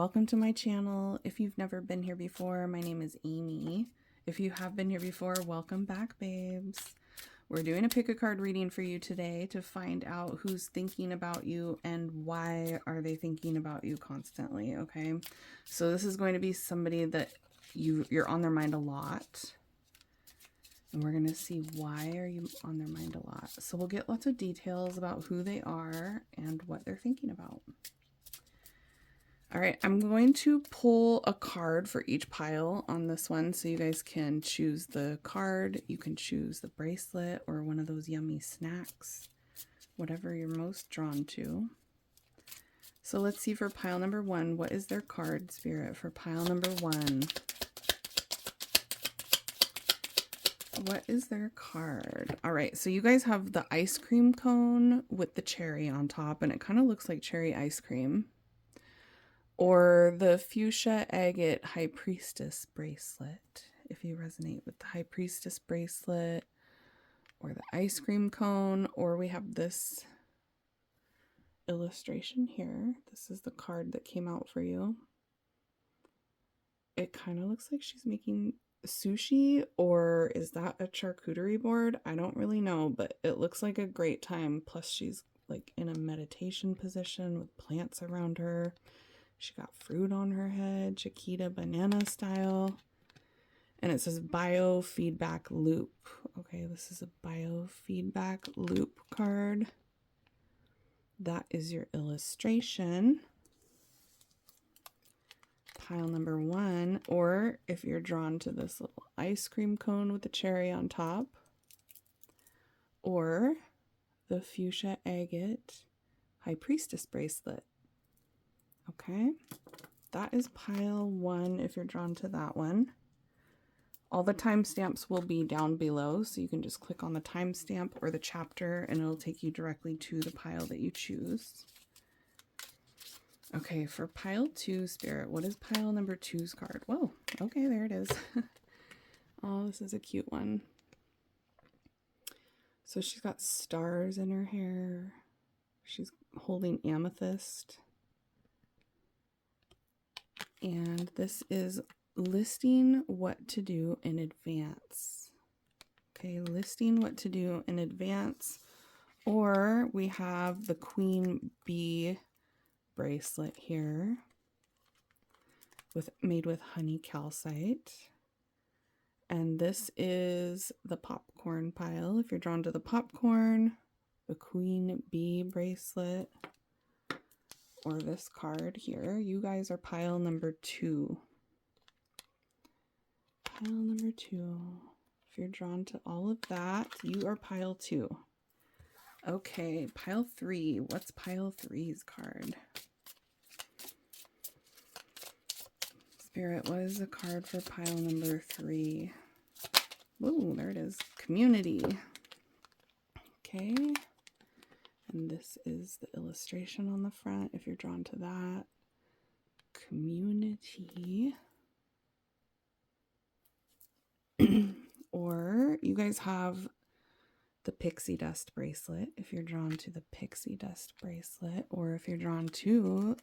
welcome to my channel. If you've never been here before, my name is Amy. If you have been here before, welcome back, babes. We're doing a pick a card reading for you today to find out who's thinking about you and why are they thinking about you constantly, okay? So this is going to be somebody that you're on their mind a lot. And we're going to see why are you on their mind a lot. So we'll get lots of details about who they are and what they're thinking about. All right, I'm going to pull a card for each pile on this one so you guys can choose the card. You can choose the bracelet or one of those yummy snacks, whatever you're most drawn to. So let's see for pile number one, what is their card, Spirit, for pile number one? What is their card? All right, so you guys have the ice cream cone with the cherry on top, and it kind of looks like cherry ice cream. Or the fuchsia agate high priestess bracelet, if you resonate with the high priestess bracelet, or the ice cream cone, or we have this illustration here. This is the card that came out for you. It kind of looks like she's making sushi, or is that a charcuterie board? I don't really know, but it looks like a great time. Plus she's like in a meditation position with plants around her. She got fruit on her head, Chiquita banana style. And it says biofeedback loop. Okay, this is a biofeedback loop card. That is your illustration. Pile number one, or if you're drawn to this little ice cream cone with the cherry on top, or the fuchsia agate high priestess bracelet. Okay, that is pile one if you're drawn to that one. All the timestamps will be down below, so you can just click on the timestamp or the chapter and it'll take you directly to the pile that you choose. Okay, for pile two, Spirit, what is pile number two's card? Whoa, okay, there it is. Oh, this is a cute one. So she's got stars in her hair. She's holding amethyst. And this is listing what to do in advance. Okay, listing what to do in advance. Or we have the queen bee bracelet here made with honey calcite. And this is the popcorn pile. If you're drawn to the popcorn, the queen bee bracelet, or this card here, you guys are pile number two. Pile number two. If you're drawn to all of that, you are pile two. Okay, pile three. What's pile three's card? Spirit, what is the card for pile number three? Whoa, there it is. Community. Okay. And this is the illustration on the front, if you're drawn to that. Community. Or you guys have the pixie dust bracelet, if you're drawn to the pixie dust bracelet. Or if you're drawn to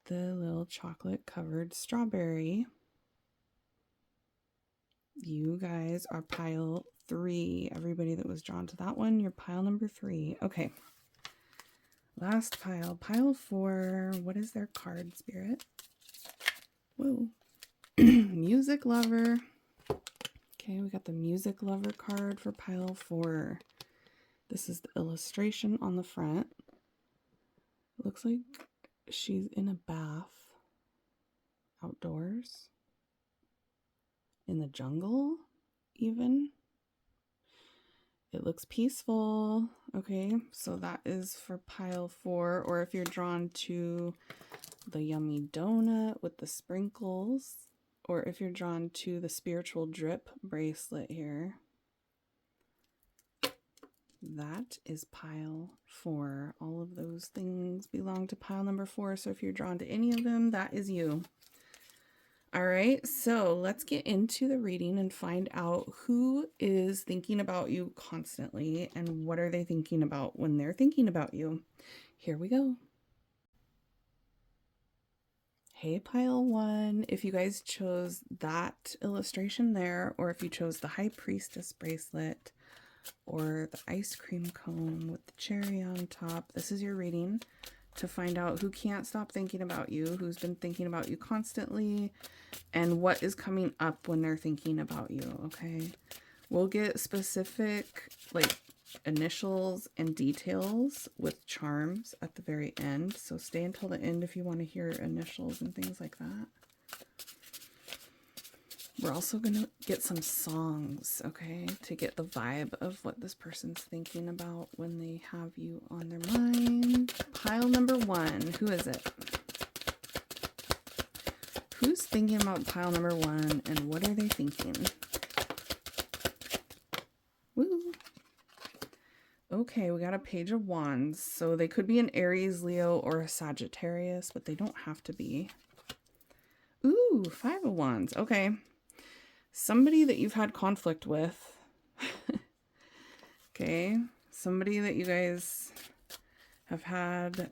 the little chocolate covered strawberry. You guys are pile three. Everybody that was drawn to that one, you're pile number three. Okay. Last pile, pile four. What is their card, Spirit? Whoa. Music lover. Okay, we got the music lover card for pile four. This is the illustration on the front. It looks like she's in a bath outdoors. In the jungle, even. It looks peaceful. Okay, so that is for pile four. Or if you're drawn to the yummy donut with the sprinkles, or if you're drawn to the spiritual drip bracelet here, that is pile four. All of those things belong to pile number four. So if you're drawn to any of them, that is you. All right, so let's get into the reading and find out who is thinking about you constantly and what are they thinking about when they're thinking about you. Here we go. Hey, pile one. If you guys chose that illustration there, or if you chose the High Priestess bracelet, or the ice cream cone with the cherry on top, this is your reading to find out who can't stop thinking about you, who's been thinking about you constantly, and what is coming up when they're thinking about you, okay? We'll get specific, like, initials and details with charms at the very end, so stay until the end if you want to hear initials and things like that. We're also going to get some songs, okay, to get the vibe of what this person's thinking about when they have you on their mind. Pile number one, who is it? Who's thinking about pile number one, and what are they thinking? Woo! Okay, we got a Page of Wands. So they could be an Aries, Leo, or a Sagittarius, but they don't have to be. Ooh, Five of Wands. Okay. Somebody that you've had conflict with. Okay. Somebody that you guys have had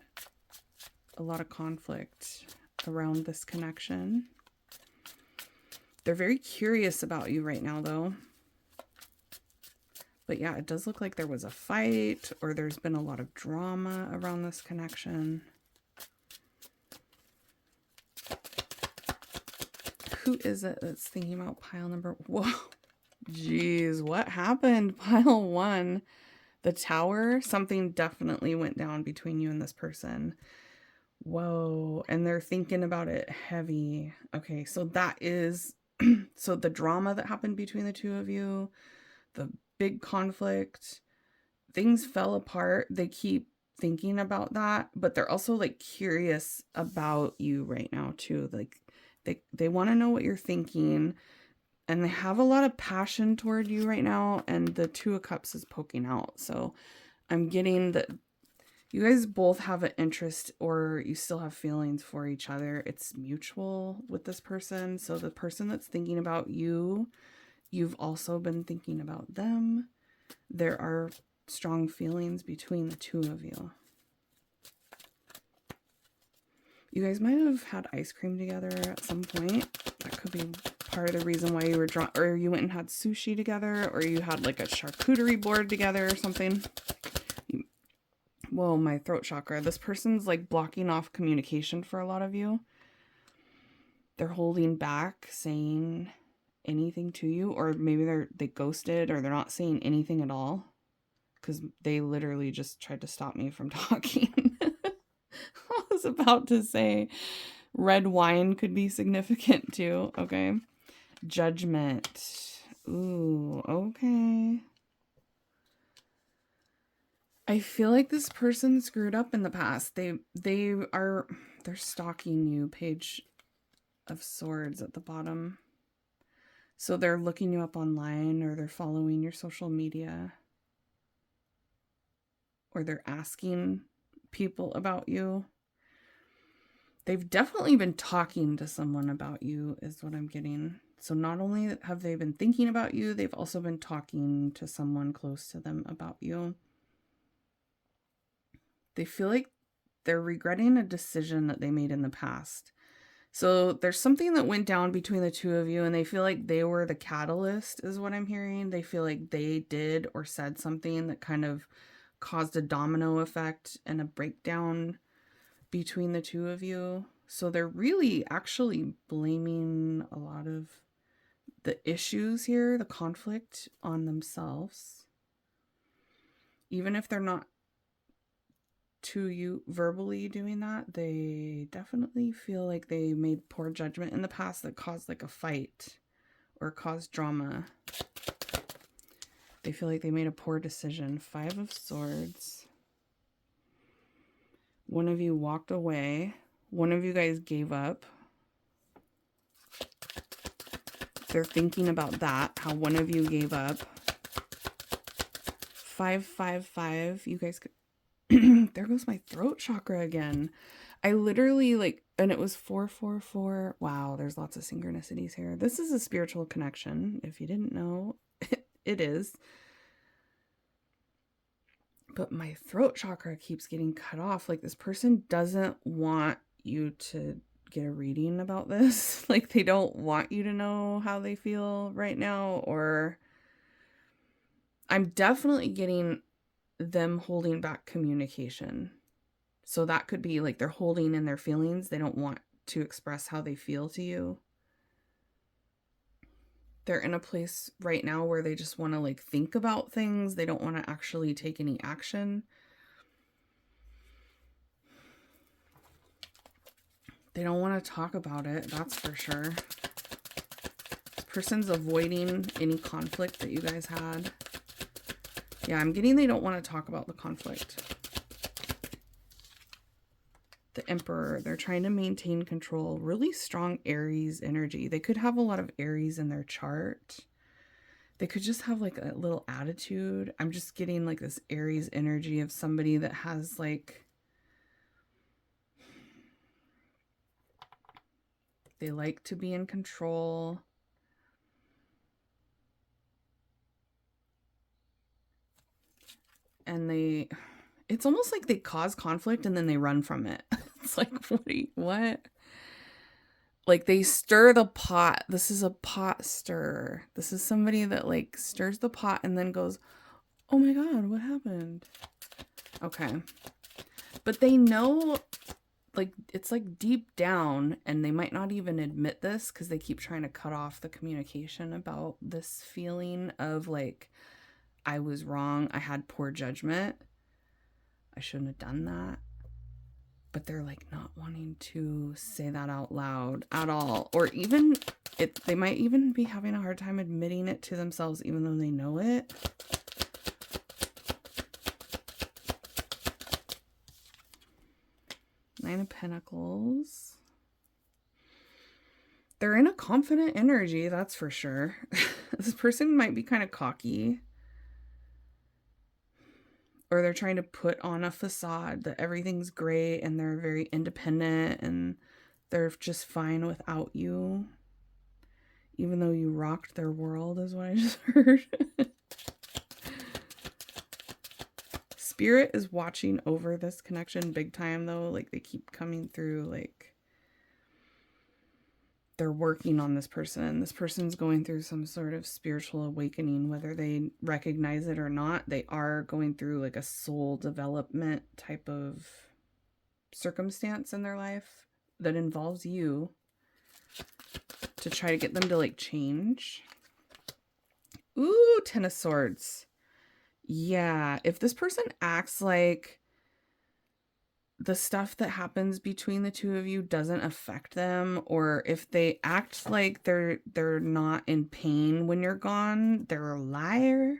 a lot of conflict around this connection. They're very curious about you right now, though. But yeah, it does look like there was a fight, or there's been a lot of drama around this connection. Who is it that's thinking about pile number... Whoa. Jeez, what happened? Pile one. The Tower. Something definitely went down between you and this person. Whoa. And they're thinking about it heavy. Okay, so that is... so the drama that happened between the two of you, the big conflict, things fell apart. They keep thinking about that, but they're also like curious about you right now too. Like they want to know what you're thinking, and they have a lot of passion toward you right now, and the Two of Cups is poking out. So I'm getting that you guys both have an interest, or you still have feelings for each other. It's mutual with this person. So the person that's thinking about you, you've also been thinking about them. There are strong feelings between the two of you. You guys might have had ice cream together at some point. That could be part of the reason why you were drawn, or you went and had sushi together, or you had like a charcuterie board together or something. Whoa, my throat chakra. This person's like blocking off communication for a lot of you. They're holding back saying anything to you, or maybe they ghosted, or they're not saying anything at all, because they literally just tried to stop me from talking. I was about to say red wine could be significant too. Okay. Judgment. Ooh, okay. I feel like this person screwed up in the past. They're stalking you. Page of Swords at the bottom. So they're looking you up online, or they're following your social media, or they're asking people about you. They've definitely been talking to someone about you, is what I'm getting. So not only have they been thinking about you, they've also been talking to someone close to them about you. They feel like they're regretting a decision that they made in the past. So there's something that went down between the two of you, and they feel like they were the catalyst, is what I'm hearing. They feel like they did or said something that kind of caused a domino effect and a breakdown between the two of you. So they're really actually blaming a lot of the issues here, the conflict, on themselves. Even if they're not to you verbally doing that, they definitely feel like they made poor judgment in the past that caused like a fight or caused drama. They feel like they made a poor decision. Five of Swords. One of you walked away. One of you guys gave up. They're thinking about that, how one of you gave up. 555. You guys could... there goes my throat chakra again. I literally and it was 444. Wow, there's lots of synchronicities here. This is a spiritual connection. If you didn't know, it is. But my throat chakra keeps getting cut off. Like, this person doesn't want you to get a reading about this. Like they don't want you to know how they feel right now, or I'm definitely getting them holding back communication. So that could be like they're holding in their feelings. They don't want to express how they feel to you. They're in a place right now where they just want to like think about things. They don't want to actually take any action. They don't want to talk about it, that's for sure. This person's avoiding any conflict that you guys had. Yeah, I'm getting they don't want to talk about the conflict. The Emperor, they're trying to maintain control. Really strong Aries energy. They could have a lot of Aries in their chart. They could just have like a little attitude. I'm just getting like this Aries energy of somebody that has like, they like to be in control. And it's almost like they cause conflict and then they run from it. It's like, what? Like they stir the pot. This is a pot stirrer. This is somebody that like stirs the pot and then goes, oh my God, what happened? Okay. But they know, like, it's like deep down, and they might not even admit this because they keep trying to cut off the communication about this feeling of like, I was wrong. I had poor judgment. I shouldn't have done that. But they're like not wanting to say that out loud at all. Or even they might even be having a hard time admitting it to themselves, even though they know it. Nine of Pentacles. They're in a confident energy, that's for sure. This person might be kind of cocky. Or they're trying to put on a facade that everything's great and they're very independent and they're just fine without you. Even though you rocked their world, is what I just heard. Spirit is watching over this connection big time, though. Like, they keep coming through, like, they're working on this person. This person's going through some sort of spiritual awakening, whether they recognize it or not. They are going through, like, a soul development type of circumstance in their life that involves you to try to get them to, like, change. Ooh, Ten of Swords. Yeah, if this person acts like the stuff that happens between the two of you doesn't affect them, or if they act like they're not in pain when you're gone, they're a liar.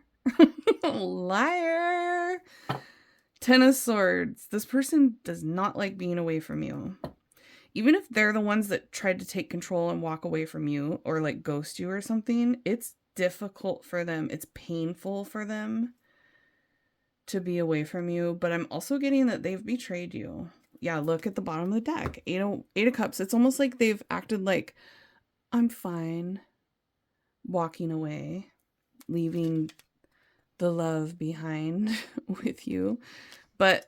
Liar. Ten of Swords. This person does not like being away from you. Even if they're the ones that tried to take control and walk away from you or like ghost you or something, it's difficult for them. It's painful for them to be away from you, but I'm also getting that they've betrayed you. Yeah, look at the bottom of the deck. Eight of Cups. It's almost like they've acted like, I'm fine, walking away, leaving the love behind with you. But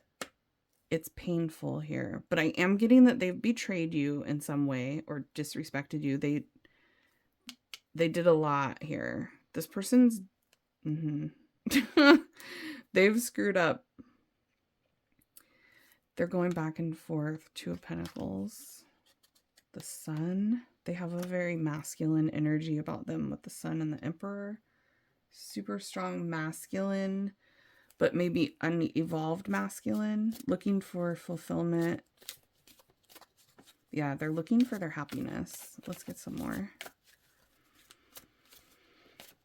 it's painful here. But I am getting that they've betrayed you in some way or disrespected you. They did a lot here. This person's... They've screwed up. They're going back and forth. Two of Pentacles. The Sun. They have a very masculine energy about them with the Sun and the Emperor. Super strong masculine, but maybe unevolved masculine. Looking for fulfillment. Yeah, they're looking for their happiness. Let's get some more.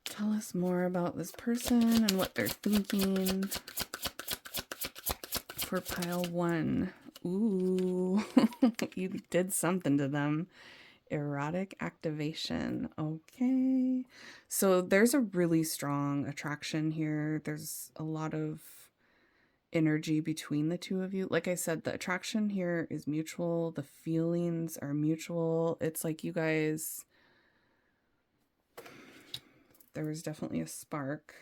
Tell us more about this person and what they're thinking for pile one. Ooh, you did something to them. Erotic activation. Okay. So there's a really strong attraction here. There's a lot of energy between the two of you. Like I said, the attraction here is mutual. The feelings are mutual. It's like you guys... There was definitely a spark.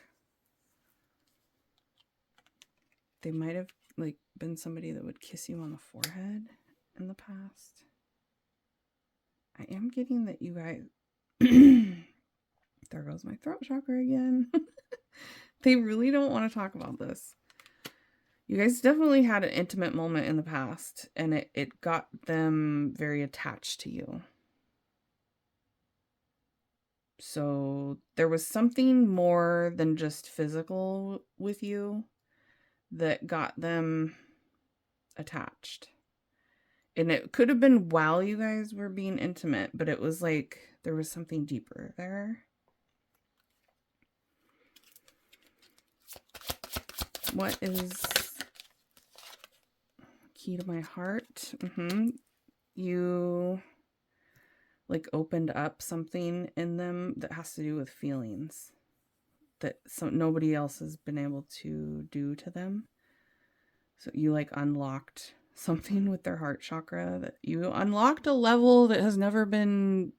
They might have like been somebody that would kiss you on the forehead in the past. I am getting that you guys... There goes my throat chakra again. They really don't want to talk about this. You guys definitely had an intimate moment in the past, and it got them very attached to you. So there was something more than just physical with you that got them attached. And it could have been while you guys were being intimate, but it was like there was something deeper there. What is key to my heart? You like opened up something in them that has to do with feelings that nobody else has been able to do to them. So you like unlocked something with their heart chakra, that you unlocked a level that has never been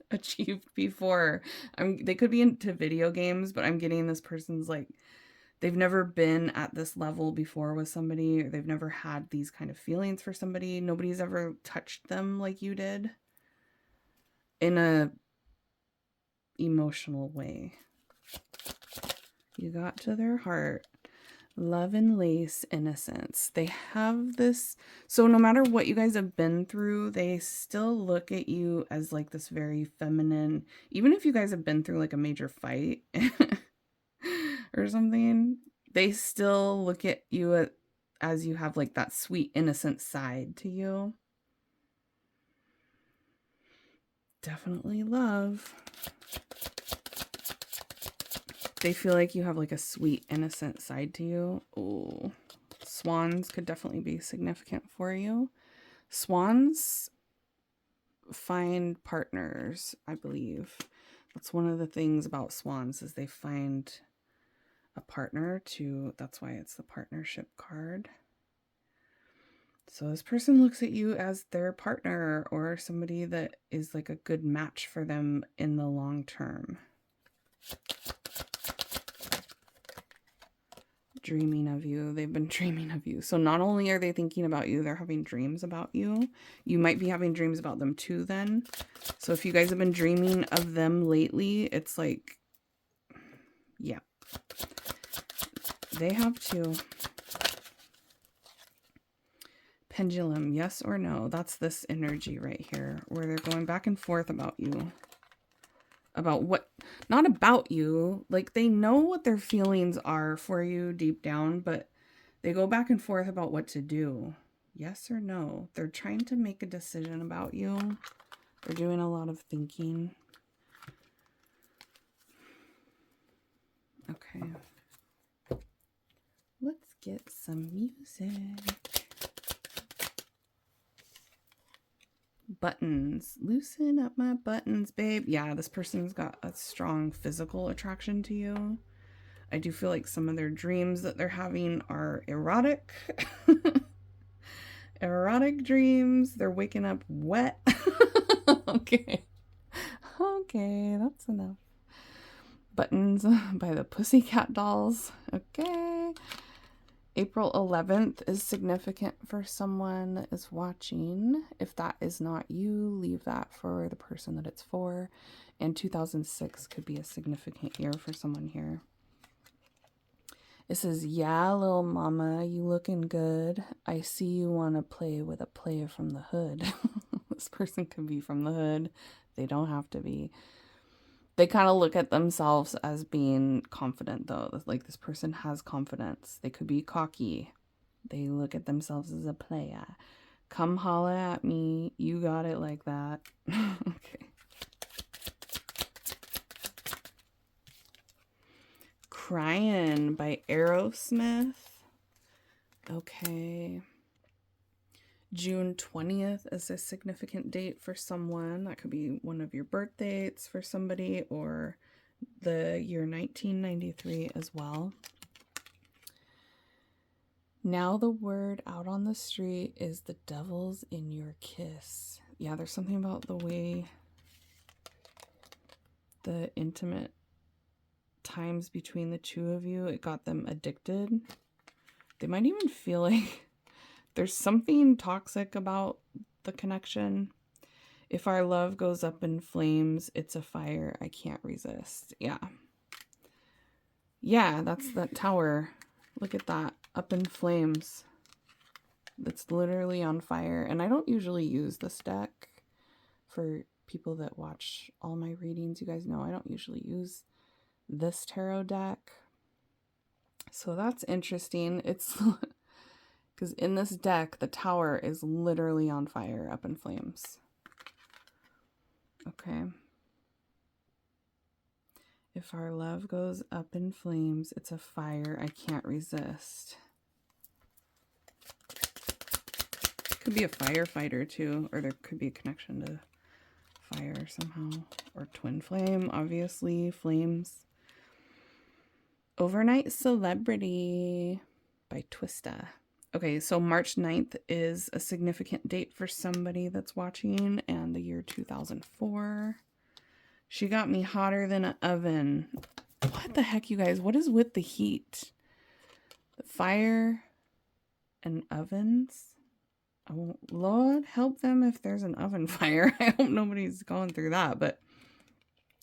achieved before. They could be into video games, but I'm getting this person's like, they've never been at this level before with somebody, or they've never had these kind of feelings for somebody. Nobody's ever touched them like you did in a emotional way. You got to their heart. Love and lace innocence. They have this, so no matter what you guys have been through, they still look at you as like this very feminine, even if you guys have been through like a major fight or something, they still look at you as you have like that sweet innocent side to you. Definitely love. They feel like you have like a sweet, innocent side to you. Oh, swans could definitely be significant for you. Swans find partners, I believe. That's one of the things about swans, is they find a partner to, that's why it's the partnership card. So this person looks at you as their partner, or somebody that is like a good match for them in the long term. Dreaming of you. They've been dreaming of you. So not only are they thinking about you, they're having dreams about you. You might be having dreams about them too then. So if you guys have been dreaming of them lately, it's like, yeah. They have too. Pendulum, yes or no? That's this energy right here, where they're going back and forth about you. About what, not about you, like they know what their feelings are for you deep down, but they go back and forth about what to do. Yes or no? They're trying to make a decision about you. They're doing a lot of thinking. Okay. Let's get some music. Buttons. Loosen up my buttons, babe. Yeah, this person's got a strong physical attraction to you. I do feel like some of their dreams that they're having are erotic. Erotic dreams. They're waking up wet. Okay. Okay, that's enough. Buttons by the Pussycat Dolls. Okay. April 11th is significant for someone that is watching. If that is not you, leave that for the person that it's for. And 2006 could be a significant year for someone here. It says, yeah, little mama, you looking good. I see you want to play with a player from the hood. This person could be from the hood. They don't have to be. They kind of look at themselves as being confident, though. Like, this person has confidence. They could be cocky. They look at themselves as a player. Come holla at me. You got it like that. Okay. Crying by Aerosmith. Okay. June 20th is a significant date for someone. That could be one of your birth dates for somebody, or the year 1993 as well. Now the word out on the street is the devil's in your kiss. Yeah, there's something about the way the intimate times between the two of you, it got them addicted. They might even feel like there's something toxic about the connection. If our love goes up in flames, it's a fire I can't resist. Yeah. Yeah, that's that tower. Look at that. Up in flames. That's literally on fire. And I don't usually use this deck. For people that watch all my readings, you guys know I don't usually use this tarot deck. So that's interesting. It's because in this deck, the tower is literally on fire, up in flames. Okay. If our love goes up in flames, it's a fire I can't resist. Could be a firefighter too, or there could be a connection to fire somehow. Or twin flame, obviously, flames. Overnight Celebrity by Twista. Okay, so March 9th is a significant date for somebody that's watching, and the year 2004. She got me hotter than an oven. What the heck, you guys? What is with the heat? The fire and ovens? Oh, Lord, help them if there's an oven fire. I hope nobody's going through that, but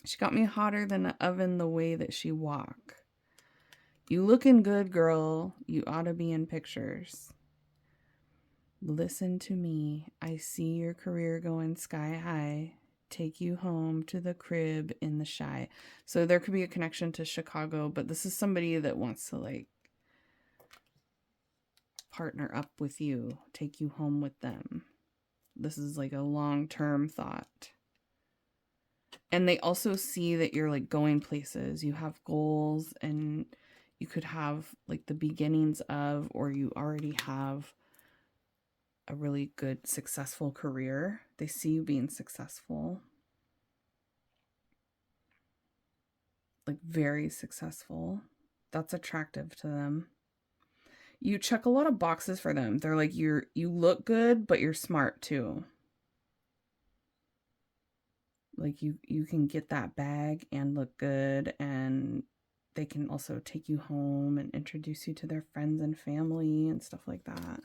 she got me hotter than an oven the way that she walk. You looking good, girl. You ought to be in pictures. Listen to me. I see your career going sky high. Take you home to the crib in the shy. So there could be a connection to Chicago, but this is somebody that wants to like partner up with you, take you home with them. This is like a long-term thought. And they also see that you're like going places. You have goals, and you could have like the beginnings of, or you already have a really good, successful career. They see you being successful. Like very successful. That's attractive to them. You check a lot of boxes for them. They're like, you look good, but you're smart too. Like you can get that bag and look good, and they can also take you home and introduce you to their friends and family and stuff like that.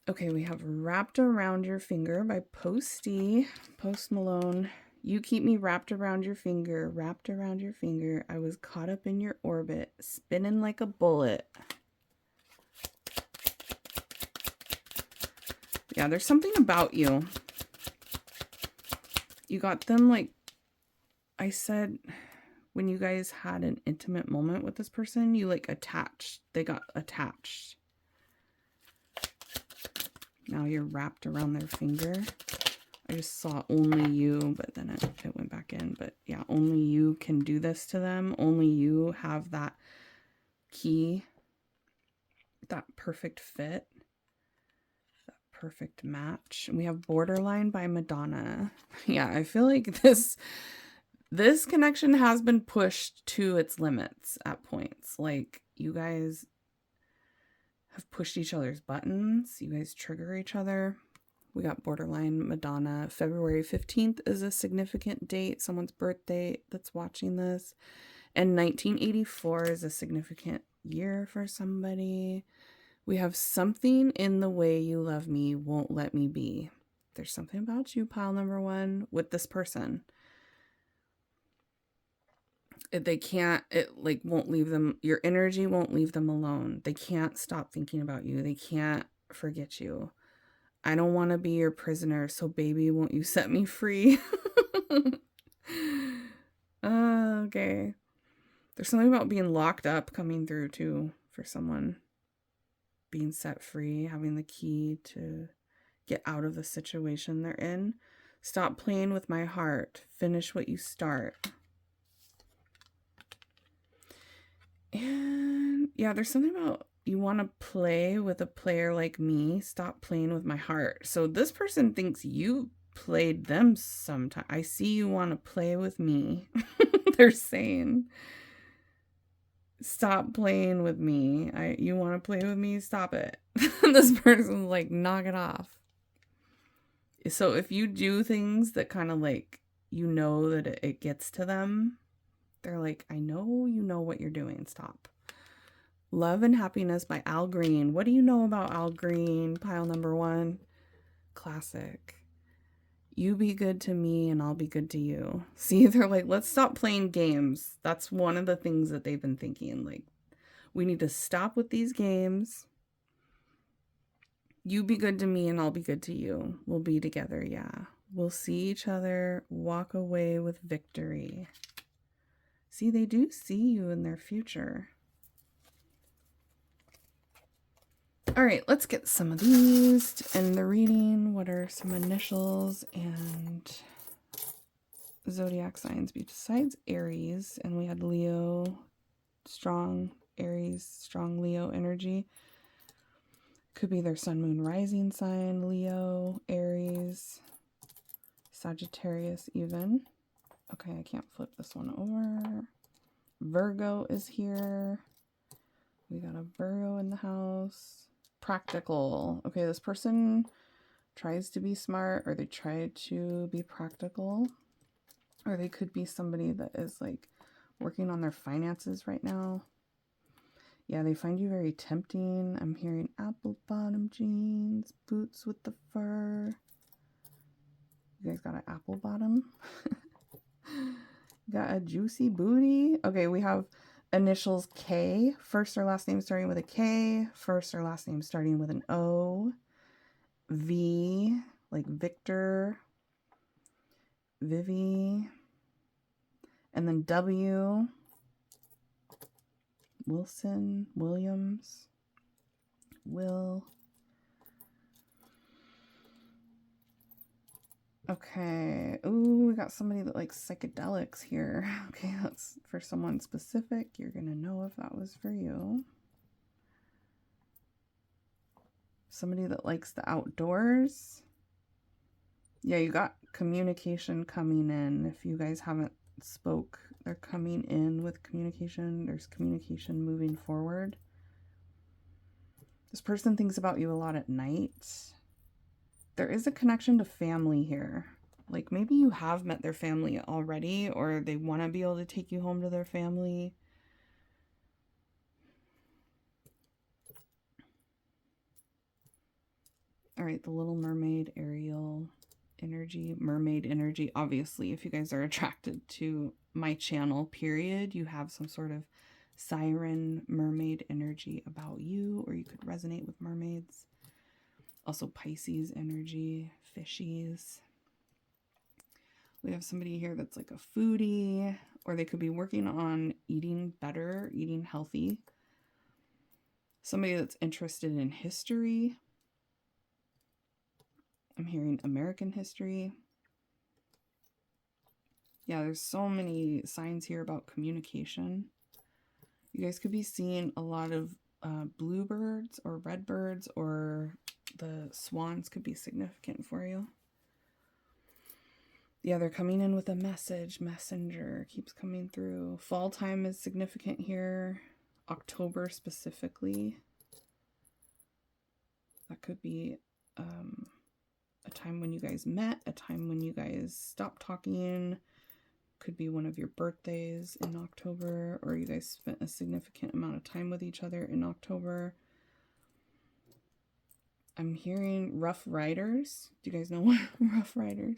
Okay, we have Wrapped Around Your Finger by Post Malone. You keep me wrapped around your finger, wrapped around your finger. I was caught up in your orbit, spinning like a bullet. Yeah, there's something about you. You got them, like I said, when you guys had an intimate moment with this person, you like attached. They got attached. Now you're wrapped around their finger. I just saw only you, but then it went back in. But yeah, only you can do this to them. Only you have that key, that perfect fit, that perfect match. And we have Borderline by Madonna. Yeah, I feel like this connection has been pushed to its limits at points. Like, you guys have pushed each other's buttons. You guys trigger each other. We got Borderline Madonna. February 15th is a significant date, someone's birthday that's watching this. And 1984 is a significant year for somebody. We have Something in the Way You Love Me Won't Let Me Be. There's something about you, pile number one, with this person. They can't, it like won't leave them, your energy won't leave them alone. They can't stop thinking about you. They can't forget you. I don't want to be your prisoner, so baby, won't you set me free? Okay. There's something about being locked up coming through too for someone. Being set free, having the key to get out of the situation they're in. Stop playing with my heart. Finish what you start. And yeah, there's something about you want to play with a player like me. Stop playing with my heart. So this person thinks you played them sometime. I see you want to play with me. They're saying, stop playing with me. You want to play with me? Stop it. This person's like, knock it off. So if you do things that kind of like, you know that it gets to them, they're like, I know you know what you're doing. Stop. Love and Happiness by Al Green. What do you know about Al Green? Pile number one. classic. You be good to me and I'll be good to you. See, they're like, let's stop playing games. That's one of the things that they've been thinking. Like, we need to stop with these games. You be good to me and I'll be good to you. We'll be together, yeah. We'll see each other, walk away with victory. See, they do see you in their future. All right, let's get some of these to end the reading. What are some initials and zodiac signs besides Aries? And we had Leo, strong Aries, strong Leo energy. Could be their sun, moon, rising sign, Leo, Aries, Sagittarius even. Okay, I can't flip this one over. Virgo is here. We got a Virgo in the house. Practical. Okay, this person tries to be smart, or they try to be practical, or they could be somebody that is like working on their finances right now. Yeah, they find you very tempting. I'm hearing apple bottom jeans, boots with the fur. You guys got an apple bottom? Got a juicy booty. Okay, we have initials K, first or last name starting with a K, first or last name starting with an O, V, like Victor, Vivi, and then W, Wilson, Williams, Will. Okay. Ooh, we got somebody that likes psychedelics here. Okay, that's for someone specific. You're going to know if that was for you. Somebody that likes the outdoors. Yeah, you got communication coming in. If you guys haven't spoke, they're coming in with communication. There's communication moving forward. This person thinks about you a lot at night. There is a connection to family here. Like maybe you have met their family already, or they want to be able to take you home to their family. All right, the Little Mermaid, Ariel energy, mermaid energy. Obviously, if you guys are attracted to my channel, period, you have some sort of siren mermaid energy about you, or you could resonate with mermaids. Also Pisces energy, fishies. We have somebody here that's like a foodie, or they could be working on eating better, eating healthy. Somebody that's interested in history. I'm hearing American history. Yeah, there's so many signs here about communication. You guys could be seeing a lot of bluebirds or redbirds, or the swans could be significant for you. Yeah, they're coming in with a message. Messenger keeps coming through. Fall time is significant here. October specifically. That could be a time when you guys met, a time when you guys stopped talking. Could be one of your birthdays in October, or you guys spent a significant amount of time with each other in October. I'm hearing Rough Riders. Do you guys know what Rough Riders?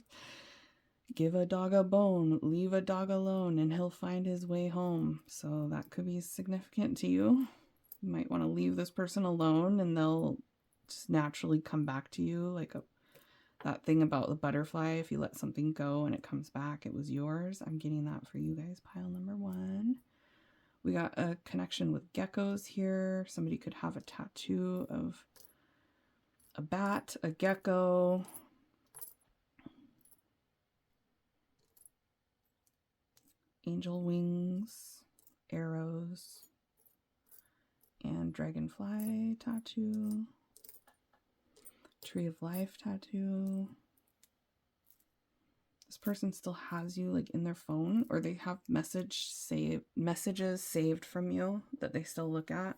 Give a dog a bone, leave a dog alone, and he'll find his way home. So that could be significant to you. You might want to leave this person alone, and they'll just naturally come back to you, like that thing about the butterfly. If you let something go and it comes back, it was yours. I'm getting that for you guys. Pile number 1. We got a connection with geckos here. Somebody could have a tattoo of a bat, a gecko. Angel wings, arrows, and dragonfly tattoo. Tree of Life tattoo. This person still has you like in their phone, or they have messages saved from you that they still look at.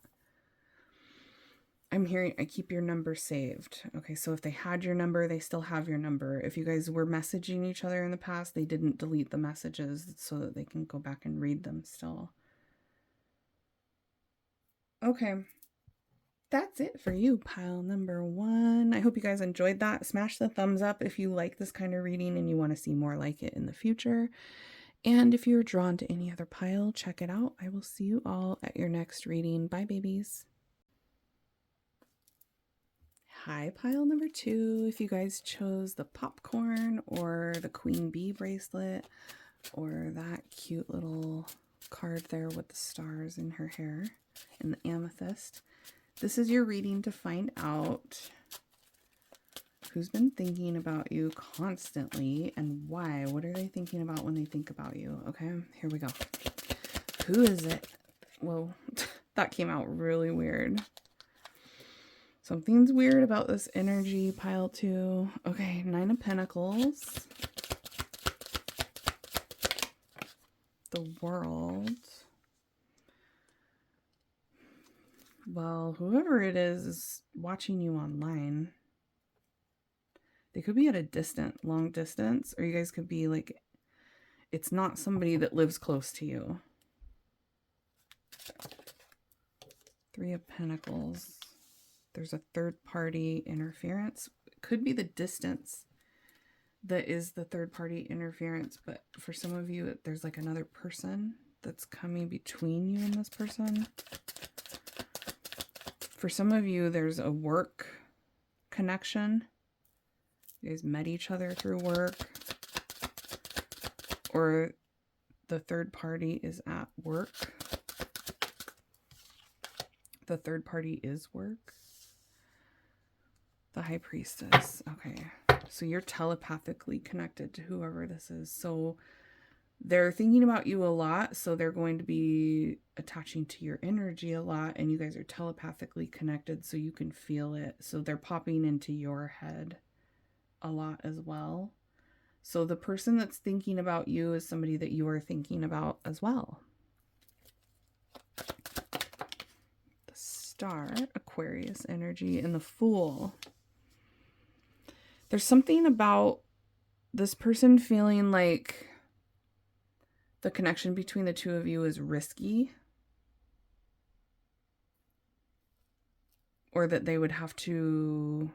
I'm hearing I keep your number saved. Okay, so if they had your number, they still have your number. If you guys were messaging each other in the past, they didn't delete the messages so that they can go back and read them still. Okay. that's it for you, pile number 1. I hope you guys enjoyed that. Smash the thumbs up if you like this kind of reading and you want to see more like it in the future. And if you're drawn to any other pile, check it out. I will see you all at your next reading. Bye, babies. Hi, pile number 2. If you guys chose the popcorn or the queen bee bracelet or that cute little card there with the stars in her hair and the amethyst, this is your reading to find out who's been thinking about you constantly and why. What are they thinking about when they think about you? Okay, here we go. Who is it? Whoa, that came out really weird. Something's weird about this energy, pile 2. Okay, 9 of Pentacles. The World. Well, whoever it is watching you online. They could be at a long distance, or you guys could be like, it's not somebody that lives close to you. 3 of Pentacles. There's a third party interference. It could be the distance that is the third party interference, but for some of you, there's like another person that's coming between you and this person. For some of you, there's a work connection. You guys met each other through work, or the third party is at work. The third party is work. The High Priestess. Okay. So you're telepathically connected to whoever this is. So they're thinking about you a lot. So they're going to be attaching to your energy a lot. And you guys are telepathically connected so you can feel it. So they're popping into your head a lot as well. So the person that's thinking about you is somebody that you are thinking about as well. The Star, Aquarius energy, and the Fool. There's something about this person feeling like the connection between the two of you is risky, or that they would have to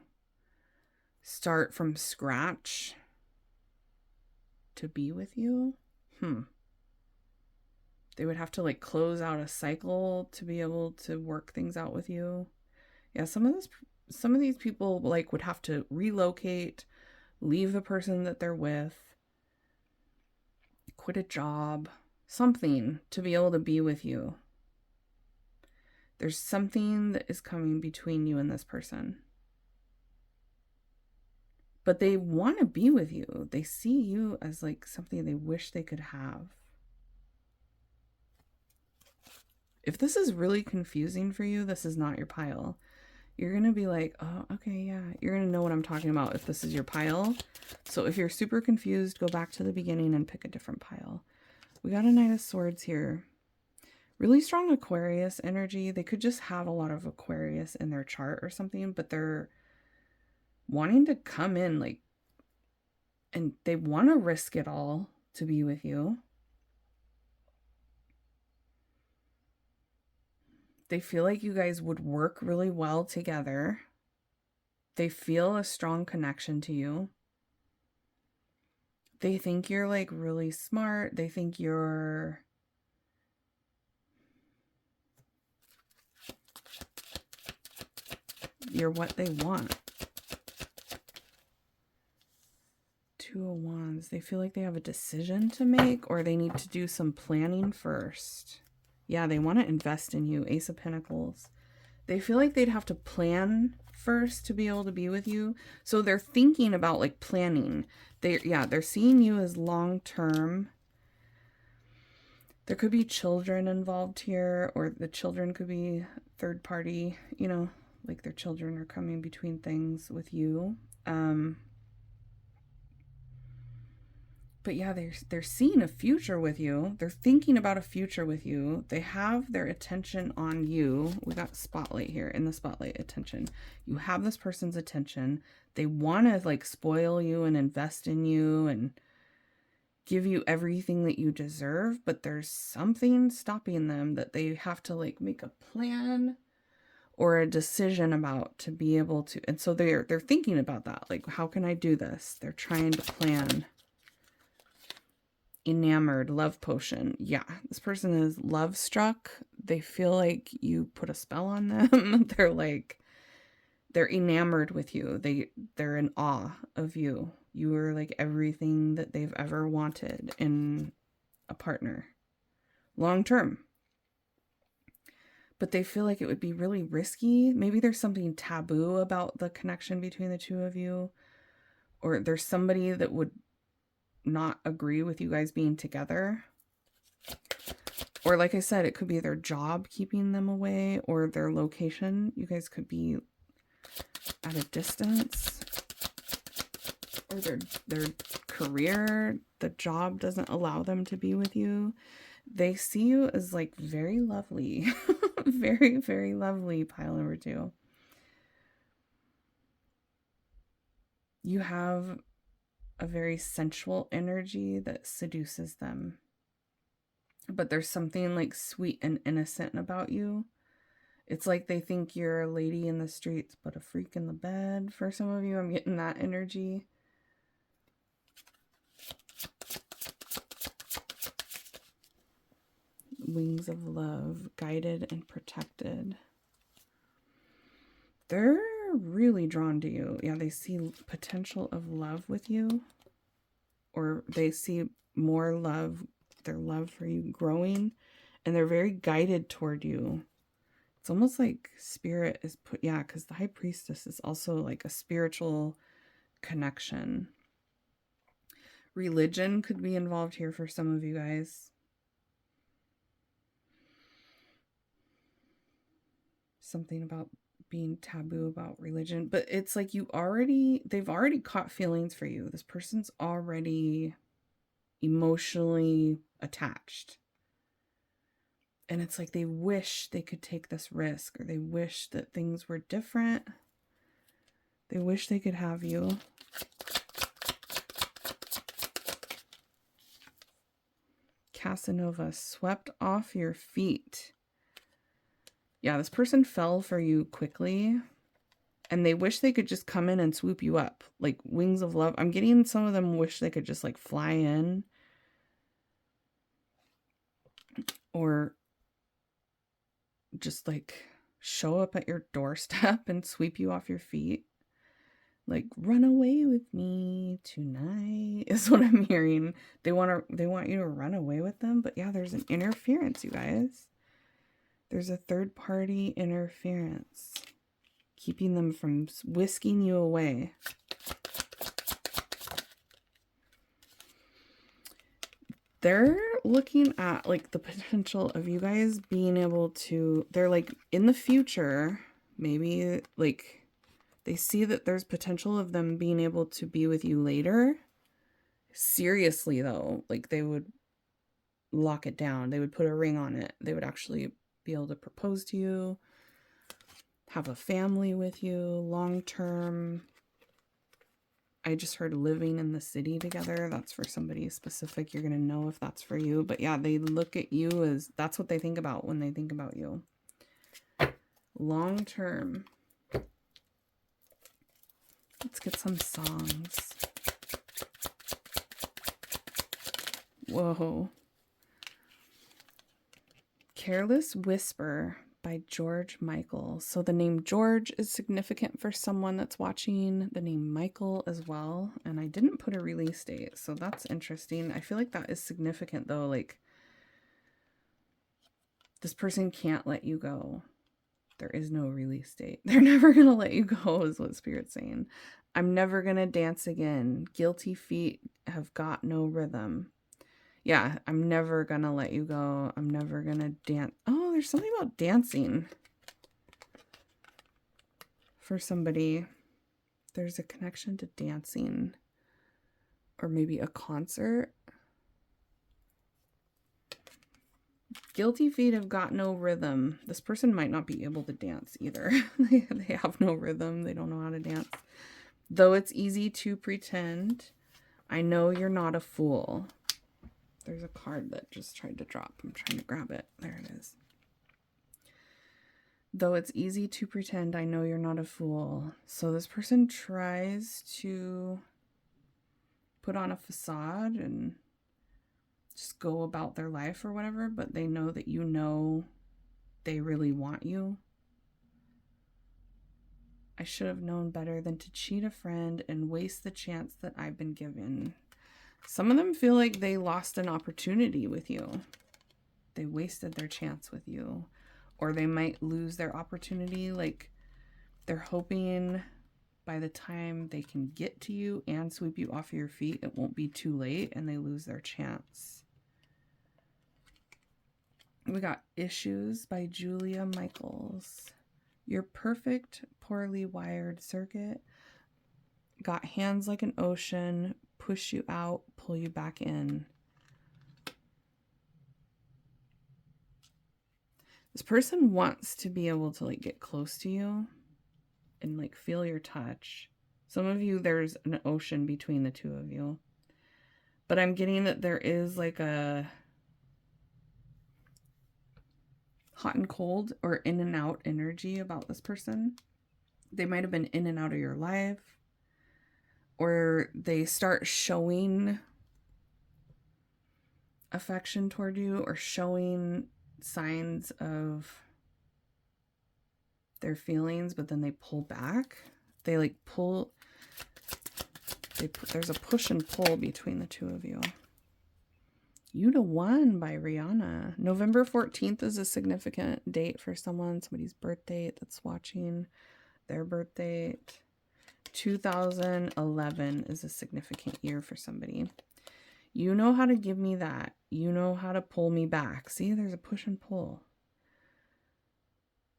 start from scratch to be with you. They would have to like close out a cycle to be able to work things out with you. Yeah, some of these people like would have to relocate, leave the person that they're with, quit a job, something to be able to be with you. There's something that is coming between you and this person. But they want to be with you. They see you as like something they wish they could have. If this is really confusing for you, this is not your pile. You're going to be like, oh, okay, yeah. You're going to know what I'm talking about if this is your pile. So if you're super confused, go back to the beginning and pick a different pile. We got a Knight of Swords here. Really strong Aquarius energy. They could just have a lot of Aquarius in their chart or something, but they're wanting to come in like, and they want to risk it all to be with you. They feel like you guys would work really well together. They feel a strong connection to you. They think you're like really smart. They think you're what they want. 2 of Wands. They feel like they have a decision to make, or they need to do some planning first. Yeah, they want to invest in you. Ace of Pentacles. They feel like they'd have to plan first to be able to be with you. So they're thinking about like planning. They're seeing you as long-term. There could be children involved here, or the children could be third party, you know, like their children are coming between things with you. But yeah, they're seeing a future with you. They're thinking about a future with you. They have their attention on you. We got spotlight here, in the spotlight, attention. You have this person's attention. They want to like spoil you and invest in you and give you everything that you deserve, but there's something stopping them that they have to like make a plan, or a decision about to be able to. And so they're thinking about that. Like, how can I do this? They're trying to plan. Enamored, love potion. Yeah, this person is love struck. They feel like you put a spell on them. They're enamored with you. They're in awe of you. You are like everything that they've ever wanted in a partner. Long term. But they feel like it would be really risky. Maybe there's something taboo about the connection between the two of you. Or there's somebody that would not agree with you guys being together. Or like I said, it could be their job keeping them away, or their location. You guys could be at a distance. Or their career, the job doesn't allow them to be with you. They see you as like very lovely. Very, very lovely, pile number 2. You have a very sensual energy that seduces them. But there's something like sweet and innocent about you. It's like they think you're a lady in the streets, but a freak in the bed. For some of you, I'm getting that energy. Wings of love, guided and protected. They're really drawn to you. Yeah, they see potential of love with you. Or they see more love, their love for you growing. And they're very guided toward you. It's almost like spirit is put, yeah, because the high priestess is also like a spiritual connection. Religion could be involved here for some of you guys. Something about being taboo about religion, but it's like they've already caught feelings for you. This person's already emotionally attached. And it's like they wish they could take this risk, or they wish that things were different. They wish they could have you. Casanova, swept off your feet. Yeah, this person fell for you quickly, and they wish they could just come in and swoop you up. Like wings of love. I'm getting some of them wish they could just like fly in. Or just like show up at your doorstep and sweep you off your feet. Like, run away with me tonight is what I'm hearing. They want you to run away with them. But yeah, there's an interference, you guys. There's a third party interference keeping them from whisking you away. They're looking at like the potential of you guys being able to, they're like in the future, maybe like they see that there's potential of them being able to be with you later. Seriously though, like they would lock it down. They would put a ring on it. They would actually be able to propose to you, have a family with you, long term. I just heard living in the city together. That's for somebody specific. You're going to know if that's for you. But yeah, they look at you as, that's what they think about when they think about you. Long term. Let's get some songs. Whoa. Careless Whisper by George Michael. So the name George is significant for someone that's watching. The name Michael as well. And I didn't put a release date, so that's interesting. I feel like that is significant though. Like, this person can't let you go. There is no release date. They're never going to let you go is what Spirit's saying. I'm never going to dance again. Guilty feet have got no rhythm. Yeah, I'm never going to let you go. I'm never going to dance. Oh, there's something about dancing. For somebody, there's a connection to dancing. Or maybe a concert. Guilty feet have got no rhythm. This person might not be able to dance either. They have no rhythm. They don't know how to dance. Though it's easy to pretend, I know you're not a fool. There's a card that just tried to drop. I'm trying to grab it. There it is. Though it's easy to pretend, I know you're not a fool. So this person tries to put on a facade and just go about their life or whatever, but they know that you know they really want you. I should have known better than to cheat a friend and waste the chance that I've been given. Some of them feel like they lost an opportunity with you. They wasted their chance with you. Or they might lose their opportunity. Like they're hoping by the time they can get to you and sweep you off your feet, it won't be too late and they lose their chance. We got Issues by Julia Michaels. Your perfect, poorly wired circuit. Got hands like an ocean, push you out, pull you back in. This person wants to be able to like get close to you and like feel your touch. Some of you, there's an ocean between the two of you. But I'm getting that there is like a hot and cold or in and out energy about this person. They might have been in and out of your life, or they start showing affection toward you or showing signs of their feelings, but then they pull back. They like pull, there's a push and pull between the two of you. You the One by Rihanna. November 14th is a significant date for someone, somebody's birth date that's watching their birth date. 2011 is a significant year for somebody. You know how to give me that. You know how to pull me back. See, there's a push and pull.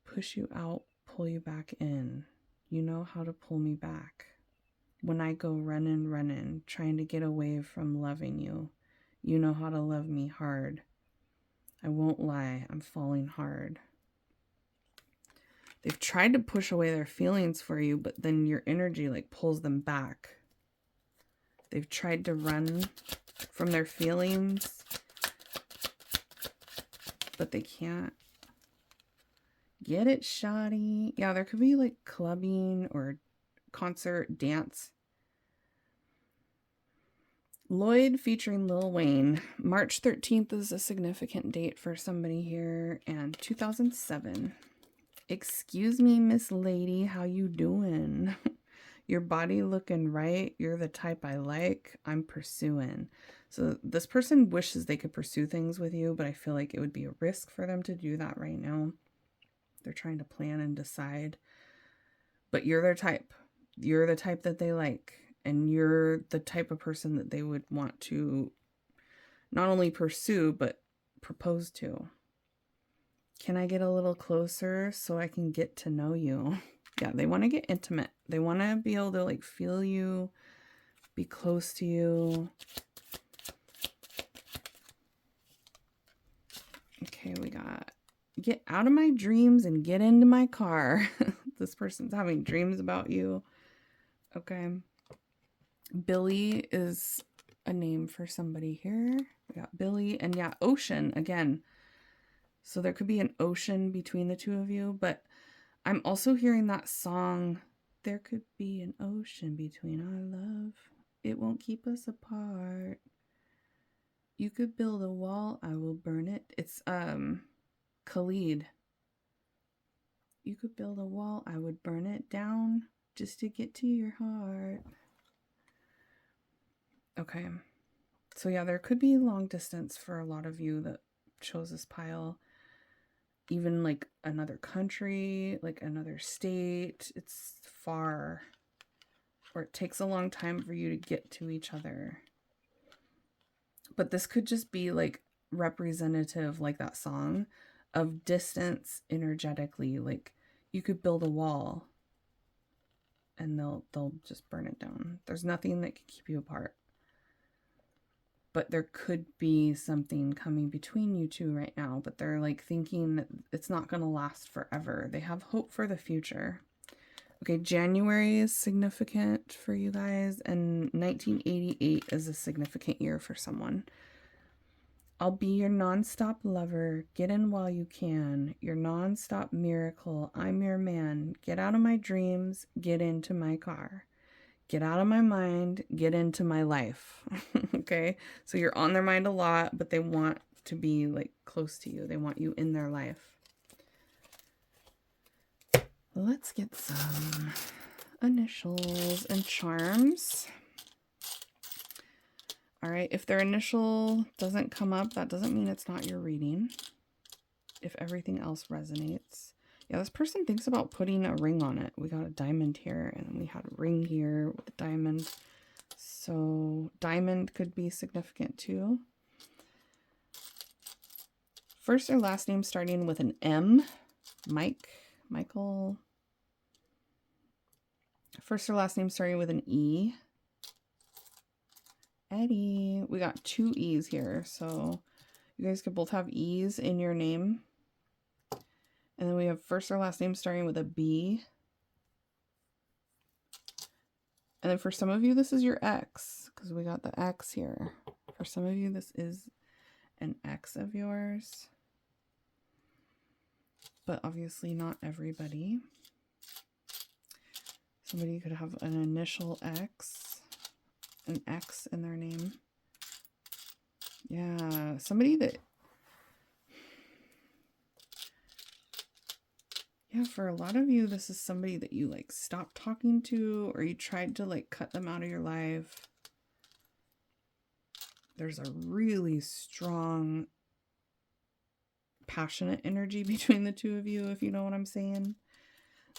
Push you out, pull you back in. You know how to pull me back. When I go running, trying to get away from loving you, you know how to love me hard. I won't lie, I'm falling hard. They've tried to push away their feelings for you, but then your energy like pulls them back. They've tried to run from their feelings, but they can't. Get it, shoddy. Yeah, there could be like clubbing or concert, dance. Lloyd featuring Lil Wayne. March 13th is a significant date for somebody here, and 2007. Excuse me, Miss Lady, how you doing? Your body looking right. You're the type I like. I'm pursuing. So this person wishes they could pursue things with you, but I feel like it would be a risk for them to do that right now. They're trying to plan and decide. But you're their type. You're the type that they like. And you're the type of person that they would want to not only pursue, but propose to. Can I get a little closer so I can get to know you? Yeah, they want to get intimate. They want to be able to like feel you, be close to you. Okay, we got get out of my dreams and get into my car. This person's having dreams about you. Okay. Billy is a name for somebody here. We got Billy and yeah, ocean again. So there could be an ocean between the two of you, but I'm also hearing that song, there could be an ocean between our love. It won't keep us apart. You could build a wall, I will burn it. It's Khalid. You could build a wall, I would burn it down just to get to your heart. Okay. So yeah, there could be long distance for a lot of you that chose this pile. Even like another country, like another state. It's far. Or it takes a long time for you to get to each other. But this could just be like representative, like that song, of distance energetically. Like you could build a wall and they'll just burn it down. There's nothing that could keep you apart. But there could be something coming between you two right now, but they're like thinking that it's not going to last forever. They have hope for the future. Okay, January is significant for you guys, and 1988 is a significant year for someone. I'll be your nonstop lover. Get in while you can. Your nonstop miracle. I'm your man. Get out of my dreams. Get into my car. Get out of my mind. Get into my life. Okay? So you're on their mind a lot, but they want to be like close to you. They want you in their life. Let's get some initials and charms. All right, if their initial doesn't come up, that doesn't mean it's not your reading. If everything else resonates. Yeah, this person thinks about putting a ring on it. We got a diamond here, and we had a ring here with a diamond. So diamond could be significant too. First or last name starting with an M. Mike, Michael. First or last name starting with an E. Eddie. We got 2 E's here, so you guys could both have E's in your name. And then we have first or last name starting with a B. And then for some of you, this is your ex, because we got the X here. For some of you, this is an ex of yours. But obviously not everybody. Somebody could have an initial X, an X in their name. Yeah, somebody that... Yeah, for a lot of you, this is somebody that you like stopped talking to, or you tried to like cut them out of your life. There's a really strong, passionate energy between the two of you, if you know what I'm saying.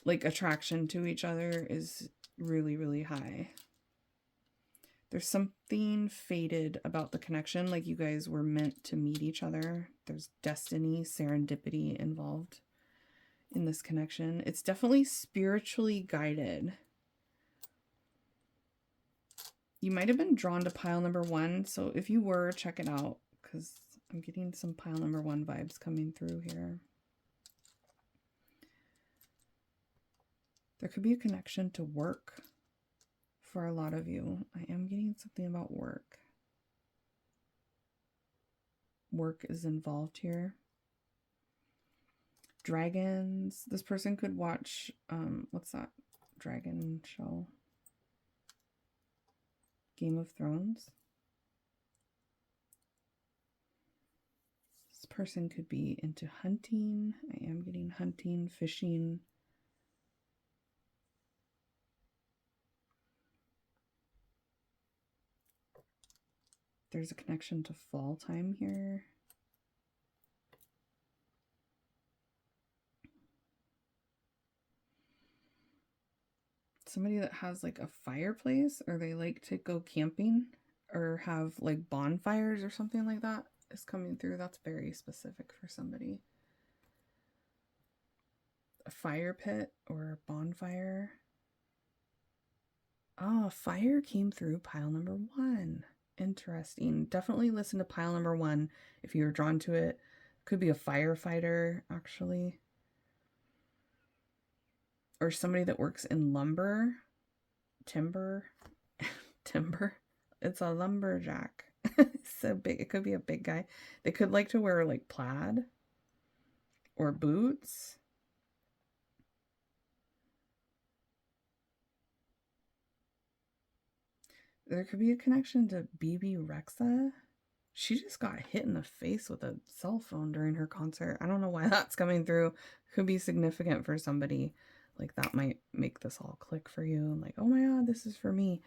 Like attraction to each other is really, really high. There's something fated about the connection, like you guys were meant to meet each other. There's destiny, serendipity involved in this connection. It's definitely spiritually guided. You might have been drawn to pile number 1. So if you were, check it out, because I'm getting some pile number 1 vibes coming through here. There could be a connection to work for a lot of you. I am getting something about work. Work is involved here. Dragons. This person could watch, what's that dragon show? Game of Thrones. This person could be into hunting. I am getting hunting, fishing. There's a connection to fall time here. Somebody that has like a fireplace, or they like to go camping or have like bonfires or something like that is coming through. That's very specific for somebody. A fire pit or a bonfire. Oh, fire came through pile number 1. Interesting. Definitely listen to pile number 1 if you're drawn to it. Could be a firefighter, actually. Or somebody that works in lumber, timber. It's a lumberjack. So big. It could be a big guy. They could like to wear like plaid or boots. There could be a connection to BB Rexa. She just got hit in the face with a cell phone during her concert. I don't know why that's coming through. Could be significant for somebody. Like that might make this all click for you. And like, oh my God, this is for me.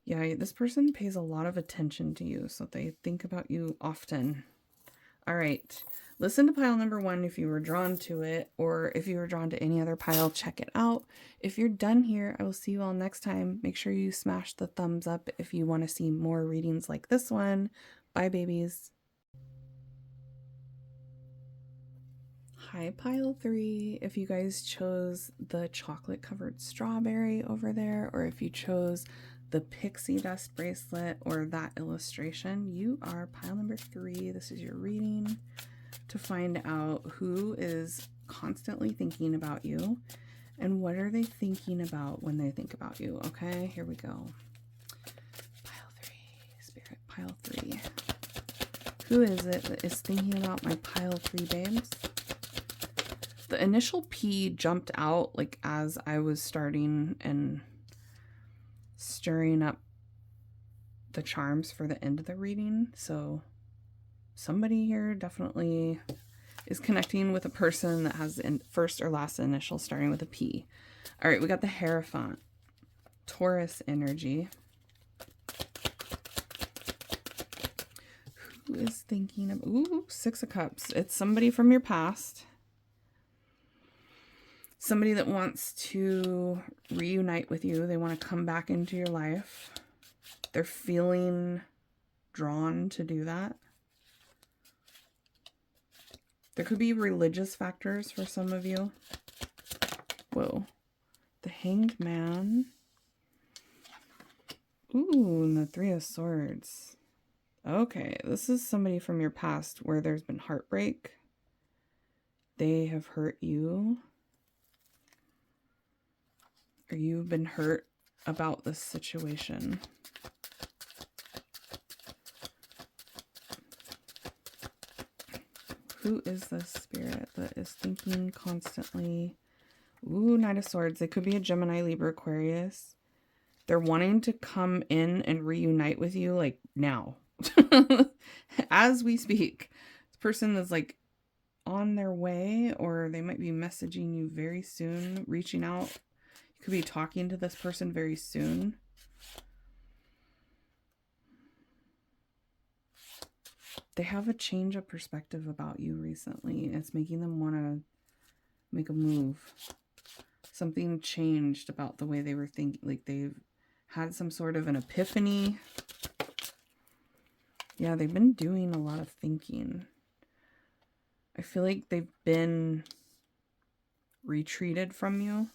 Yeah, this person pays a lot of attention to you, so they think about you often. All right, listen to pile number 1 if you were drawn to it, or if you were drawn to any other pile, check it out. If you're done here, I will see you all next time. Make sure you smash the thumbs up if you want to see more readings like this one. Bye, babies. Hi, pile 3. If you guys chose the chocolate covered strawberry over there, or if you chose the pixie dust bracelet or that illustration, you are pile number 3. This is your reading to find out who is constantly thinking about you and what are they thinking about when they think about you. Okay, here we go. Pile 3. Who is it that is thinking about my pile 3 babes? The initial P jumped out like as I was starting and stirring up the charms for the end of the reading. So somebody here definitely is connecting with a person that has the first or last initial starting with a P. All right, we got the Hierophant. Taurus energy. Who is thinking of... Ooh, 6 of Cups. It's somebody from your past. Somebody that wants to reunite with you. They want to come back into your life. They're feeling drawn to do that. There could be religious factors for some of you. Whoa. The Hanged Man. Ooh, and the 3 of Swords. Okay, this is somebody from your past where there's been heartbreak. They have hurt you. Or you've been hurt about this situation. Who is this spirit that is thinking constantly? Ooh, Knight of Swords. They could be a Gemini, Libra, Aquarius. They're wanting to come in and reunite with you like now. As we speak. This person is like on their way, or they might be messaging you very soon, reaching out. You could be talking to this person very soon. They have a change of perspective about you recently. It's making them want to make a move. Something changed about the way they were thinking. Like they've had some sort of an epiphany. Yeah, they've been doing a lot of thinking. I feel like they've been retreated from you.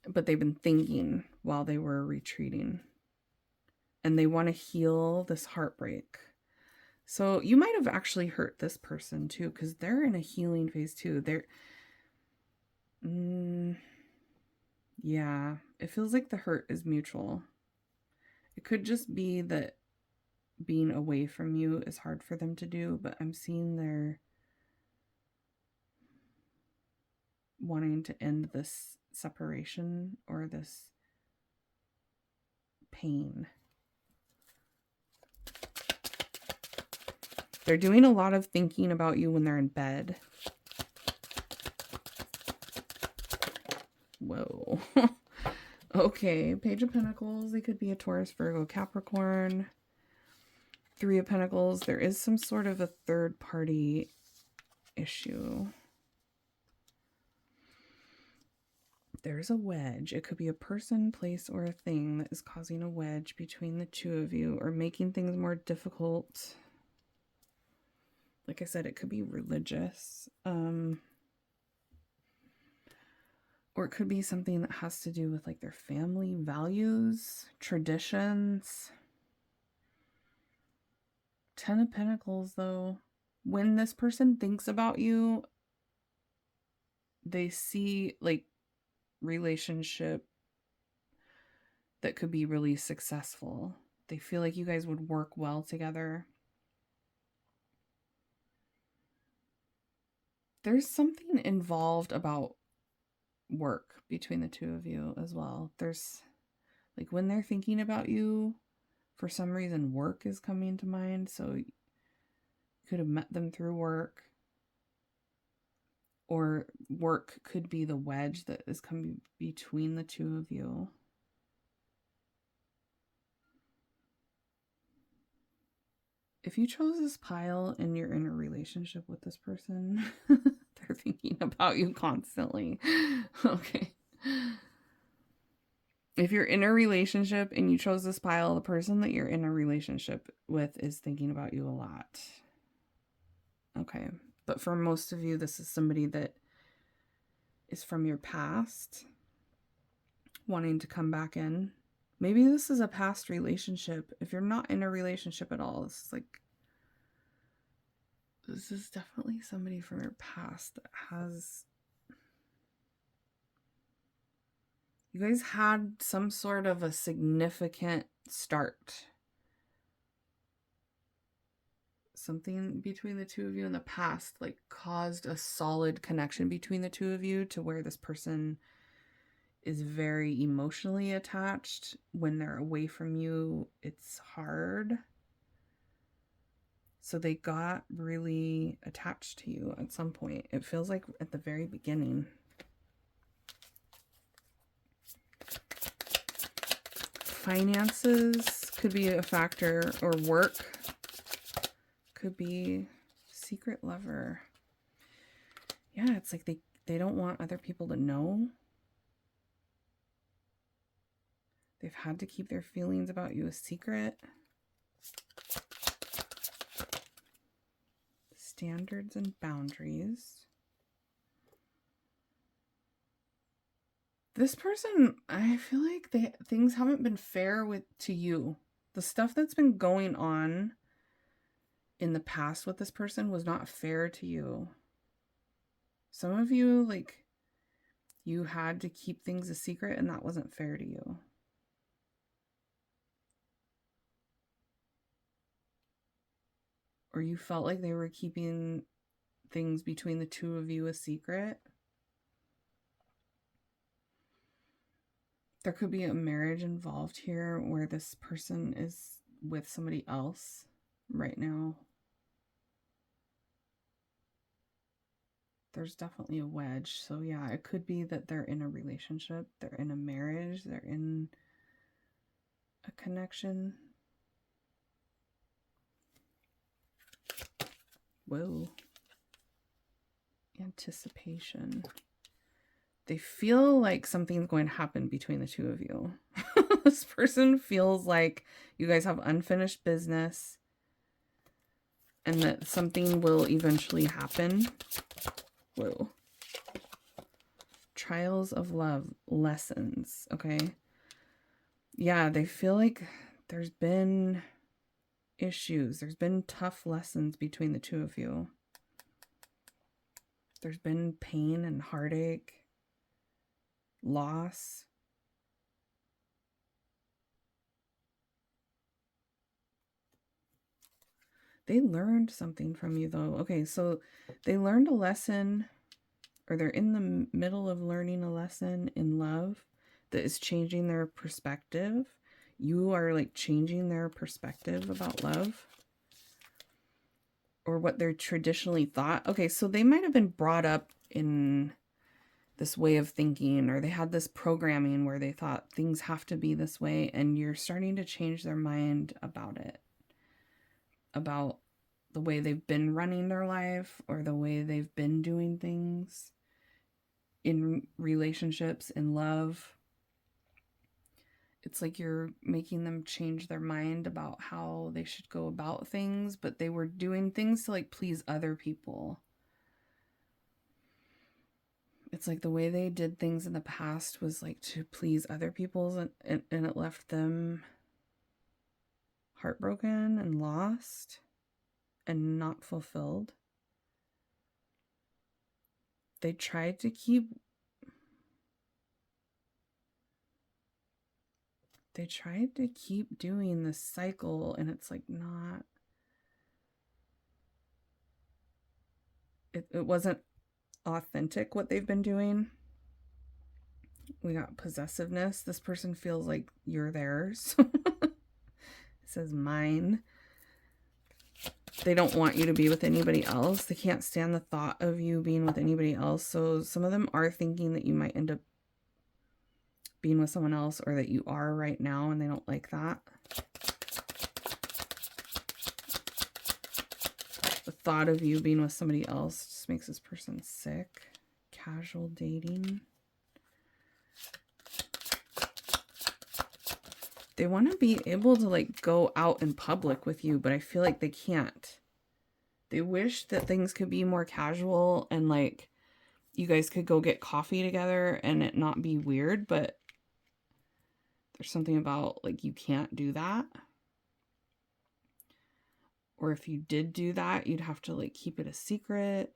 But they've been thinking while they were retreating. And they want to heal this heartbreak. So you might have actually hurt this person too, because they're in a healing phase too. Yeah, it feels like the hurt is mutual. It could just be that being away from you is hard for them to do, but I'm seeing they're wanting to end this separation or this pain. They're doing a lot of thinking about you when they're in bed. Whoa. Okay, Page of Pentacles. They could be a Taurus, Virgo, Capricorn. 3 of Pentacles. There is some sort of a third party issue. There's a wedge. It could be a person, place, or a thing that is causing a wedge between the two of you or making things more difficult. Like I said, it could be religious. Or it could be something that has to do with like their family values, traditions. 10 of Pentacles, though. When this person thinks about you, they see like relationship that could be really successful. They feel like you guys would work well together. There's something involved about work between the two of you as well. There's like when they're thinking about you, for some reason work is coming to mind. So you could have met them through work, or work could be the wedge that is coming between the two of you. If you chose this pile and you're in a relationship with this person, they're thinking about you constantly. Okay. If you're in a relationship and you chose this pile, the person that you're in a relationship with is thinking about you a lot. Okay. But for most of you, this is somebody that is from your past, wanting to come back in. Maybe this is a past relationship. If you're not in a relationship at all, this is definitely somebody from your past that has... You guys had some sort of a significant start. Something between the two of you in the past like caused a solid connection between the two of you to where this person is very emotionally attached. When they're away from you, it's hard. So they got really attached to you at some point. It feels like at the very beginning. Finances could be a factor, or work could be. Secret lover. Yeah, it's like they don't want other people to know. They've had to keep their feelings about you a secret. Standards and boundaries. This person, I feel like things haven't been fair to you. The stuff that's been going on in the past with this person was not fair to you. Some of you, like, you had to keep things a secret and that wasn't fair to you. Or you felt like they were keeping things between the two of you a secret. There could be a marriage involved here where this person is with somebody else right now. There's definitely a wedge. So yeah, it could be that they're in a relationship, they're in a marriage, they're in a connection. Whoa. Anticipation. They feel like something's going to happen between the two of you. This person feels like you guys have unfinished business and that something will eventually happen. Whoa. Trials of love, lessons, okay? Yeah, they feel like there's been issues. There's been tough lessons between the two of you. There's been pain and heartache, loss. They learned something from you though. Okay, so they learned a lesson, or they're in the middle of learning a lesson in love that is changing their perspective. You are like changing their perspective about love, or what they're traditionally thought. Okay, so they might have been brought up in this way of thinking, or they had this programming where they thought things have to be this way, and you're starting to change their mind about it, about the way they've been running their life or the way they've been doing things in relationships, in love. It's like you're making them change their mind about how they should go about things, but they were doing things to like please other people. It's like the way they did things in the past was like to please other people, and it left them heartbroken and lost and not fulfilled. They tried to keep doing this cycle, and it's like not, it wasn't authentic what they've been doing. We got possessiveness. This person feels like you're theirs. It says mine. They don't want you to be with anybody else. They can't stand the thought of you being with anybody else. So some of them are thinking that you might end up being with someone else, or that you are right now, and they don't like that. The thought of you being with somebody else just makes this person sick. Casual dating. They want to be able to like go out in public with you, but I feel like they can't. They wish that things could be more casual and like you guys could go get coffee together and it not be weird, but there's something about like you can't do that. Or if you did do that, you'd have to like keep it a secret.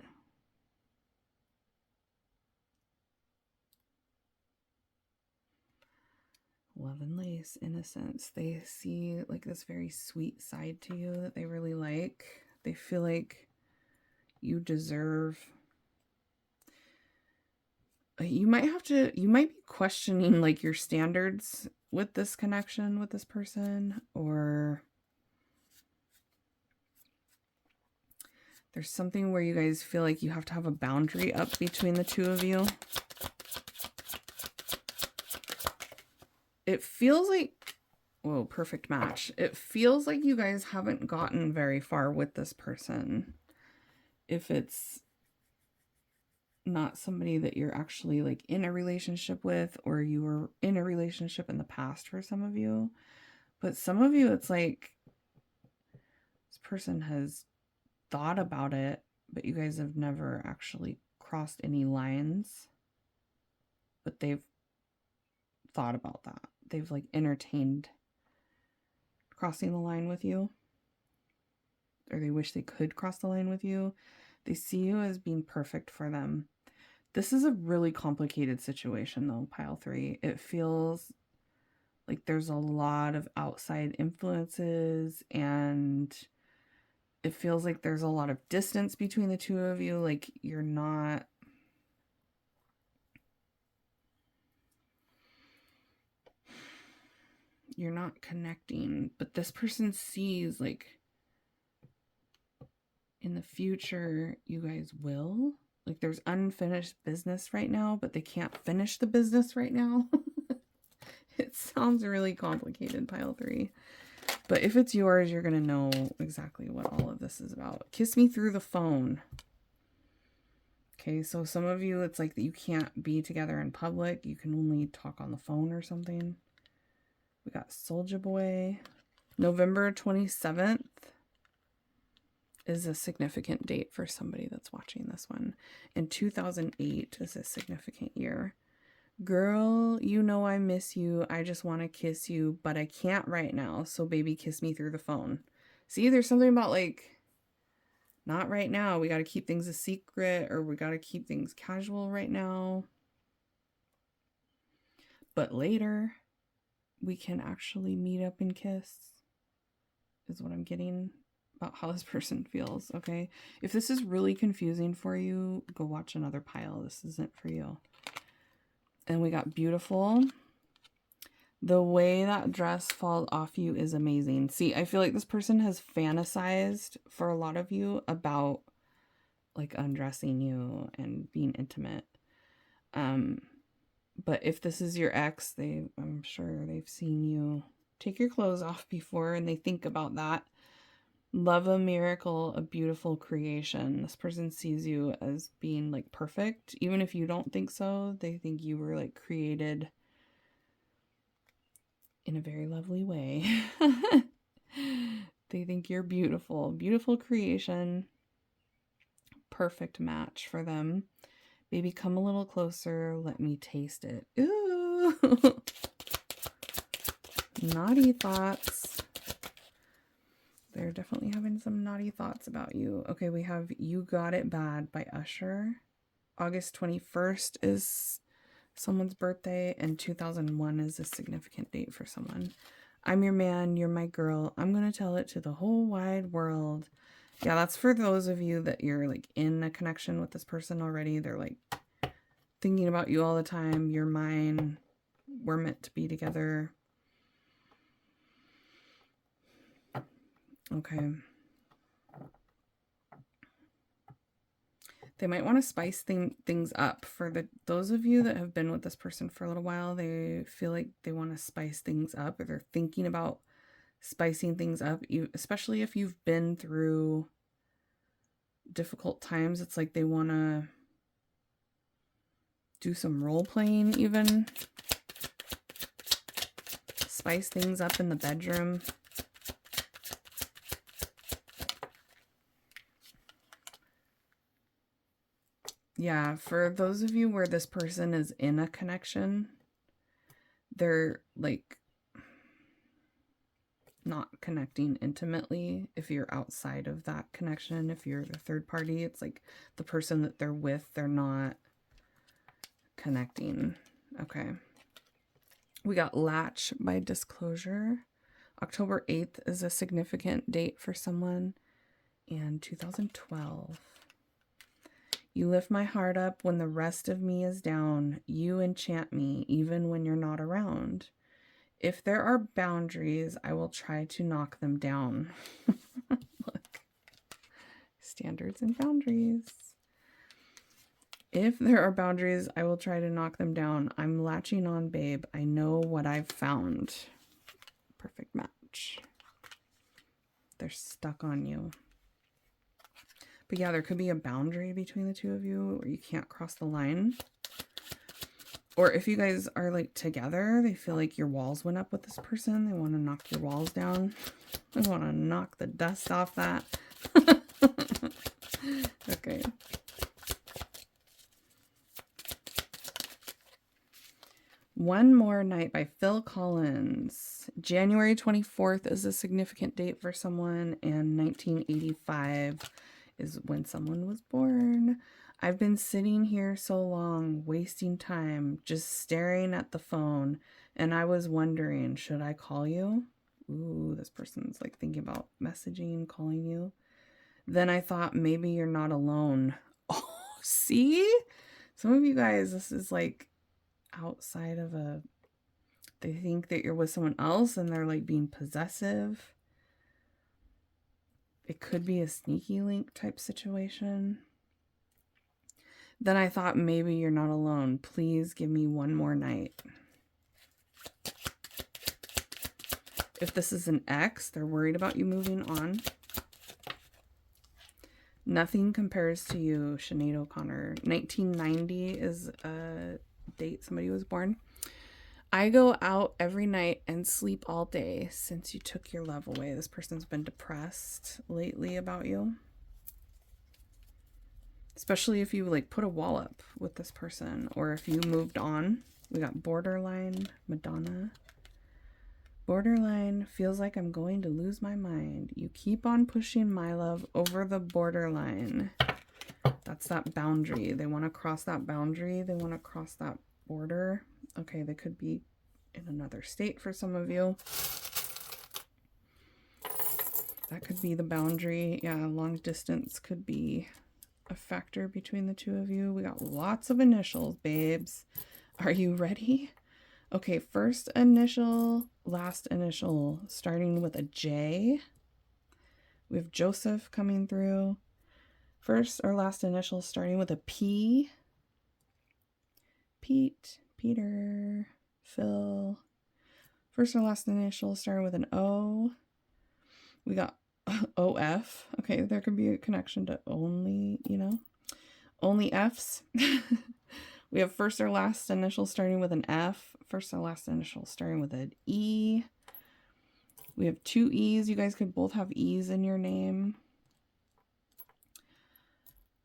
love and lace, innocence. They see like this very sweet side to you that they really like. They feel like you deserve. You might be questioning like your standards with this connection with this person, or there's something where you guys feel like you have to have a boundary up between the two of you. It feels like, whoa, perfect match. It feels like you guys haven't gotten very far with this person. If it's not somebody that you're actually like in a relationship with, or you were in a relationship in the past for some of you. But some of you, it's like this person has thought about it, but you guys have never actually crossed any lines. But they've thought about that. They've like entertained crossing the line with you, or they wish they could cross the line with you. They see you as being perfect for them. This is a really complicated situation though, pile 3. It feels like there's a lot of outside influences, and it feels like there's a lot of distance between the two of you. Like you're not connecting, but this person sees like in the future you guys will. Like there's unfinished business right now, but they can't finish the business right now. It sounds really complicated, pile 3. But if it's yours, you're going to know exactly what all of this is about. Kiss me through the phone. Okay, so some of you, it's like that you can't be together in public. You can only talk on the phone or something. We got Soulja Boy. November 27th is a significant date for somebody that's watching this one. And 2008 is a significant year. Girl, you know I miss you. I just want to kiss you, but I can't right now. So baby, kiss me through the phone. See, there's something about like, not right now. We got to keep things a secret, or we got to keep things casual right now. But later, we can actually meet up and kiss, is what I'm getting about how this person feels, okay? If this is really confusing for you, go watch another pile. This isn't for you. And we got beautiful. The way that dress falls off you is amazing. See, I feel like this person has fantasized for a lot of you about like undressing you and being intimate. But if this is your ex, I'm sure they've seen you take your clothes off before, and they think about that. Love a miracle, a beautiful creation. This person sees you as being like perfect. Even if you don't think so, they think you were like created in a very lovely way. They think you're beautiful. Beautiful creation. Perfect match for them. Baby, come a little closer. Let me taste it. Ooh. Naughty thoughts. They're definitely having some naughty thoughts about you. Okay, we have You Got It Bad by Usher. August 21st is someone's birthday, and 2001 is a significant date for someone. I'm your man, you're my girl. I'm going to tell it to the whole wide world. Yeah, that's for those of you that you're like in a connection with this person already. They're like thinking about you all the time. You're mine. We're meant to be together. Okay. They might want to spice things up. For those of you that have been with this person for a little while, they feel like they want to spice things up, or they're thinking about spicing things up. Especially if you've been through difficult times, it's like they want to do some role playing, even spice things up in the bedroom. Yeah, for those of you where this person is in a connection, they're like not connecting intimately. If you're outside of that connection, if you're the third party, it's like the person that they're with, they're not connecting. Okay. We got latch by disclosure. October 8th is a significant date for someone. And 2012. You lift my heart up when the rest of me is down. You enchant me even when you're not around. If there are boundaries, I will try to knock them down. Look. Standards and boundaries. If there are boundaries, I will try to knock them down. I'm latching on, babe. I know what I've found. Perfect match. They're stuck on you. But yeah, there could be a boundary between the two of you where you can't cross the line. Or if you guys are like together, they feel like your walls went up with this person. They want to knock your walls down. They want to knock the dust off that. Okay. One More Night by Phil Collins. January 24th is a significant date for someone, and 1985 is when someone was born. I've been sitting here so long, wasting time, just staring at the phone, and I was wondering, should I call you? Ooh, this person's like thinking about messaging, calling you. Then I thought maybe you're not alone. Oh, see? Some of you guys, this is like outside of they think that you're with someone else and they're like being possessive. It could be a sneaky link type situation. Then I thought maybe you're not alone. Please give me one more night. If this is an ex, they're worried about you moving on. Nothing compares to you, Sinead O'Connor. 1990 is a date somebody was born. I go out every night and sleep all day since you took your love away. This person's been depressed lately about you. Especially if you like put a wall up with this person or if you moved on. We got borderline, Madonna. Borderline feels like I'm going to lose my mind. You keep on pushing my love over the borderline. That's that boundary. They want to cross that boundary. They want to cross that border. Okay, they could be in another state for some of you. That could be the boundary. Yeah, long distance could be a factor between the two of you. We got lots of initials, babes. Are you ready? Okay, first initial, last initial, starting with a J. We have Joseph coming through. First or last initial starting with a P. Pete, Peter, Phil. First or last initial starting with an O. We got OF. Okay, there could be a connection to only, only Fs. We have first or last initial starting with an F. First or last initial starting with an E. We have two E's. You guys could both have E's in your name.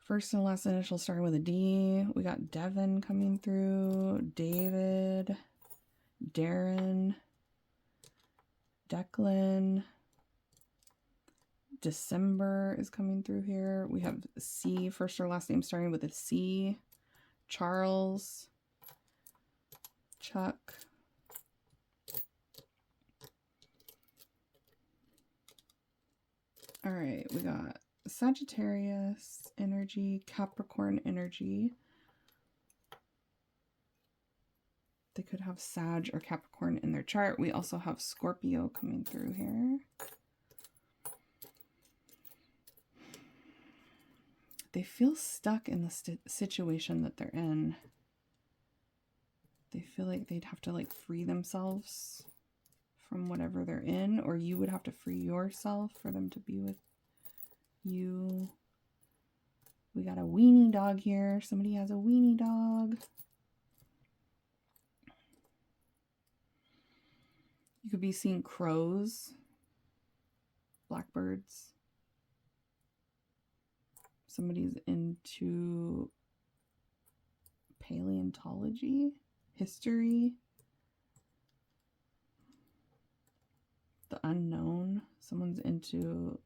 First and last initial starting with a D. We got Devin coming through. David. Darren. Declan. December is coming through here. We have C. First or last name starting with a C. Charles. Chuck. All right, we got Sagittarius energy, Capricorn energy. They could have Sag or Capricorn in their chart. We also have Scorpio coming through here. They feel stuck in the situation that they're in. They feel like they'd have to like free themselves from whatever they're in, or you would have to free yourself for them to be with you. We got a weenie dog here. Somebody has a weenie dog. You could be seeing crows, blackbirds. Somebody's into paleontology, history, the unknown. Someone's into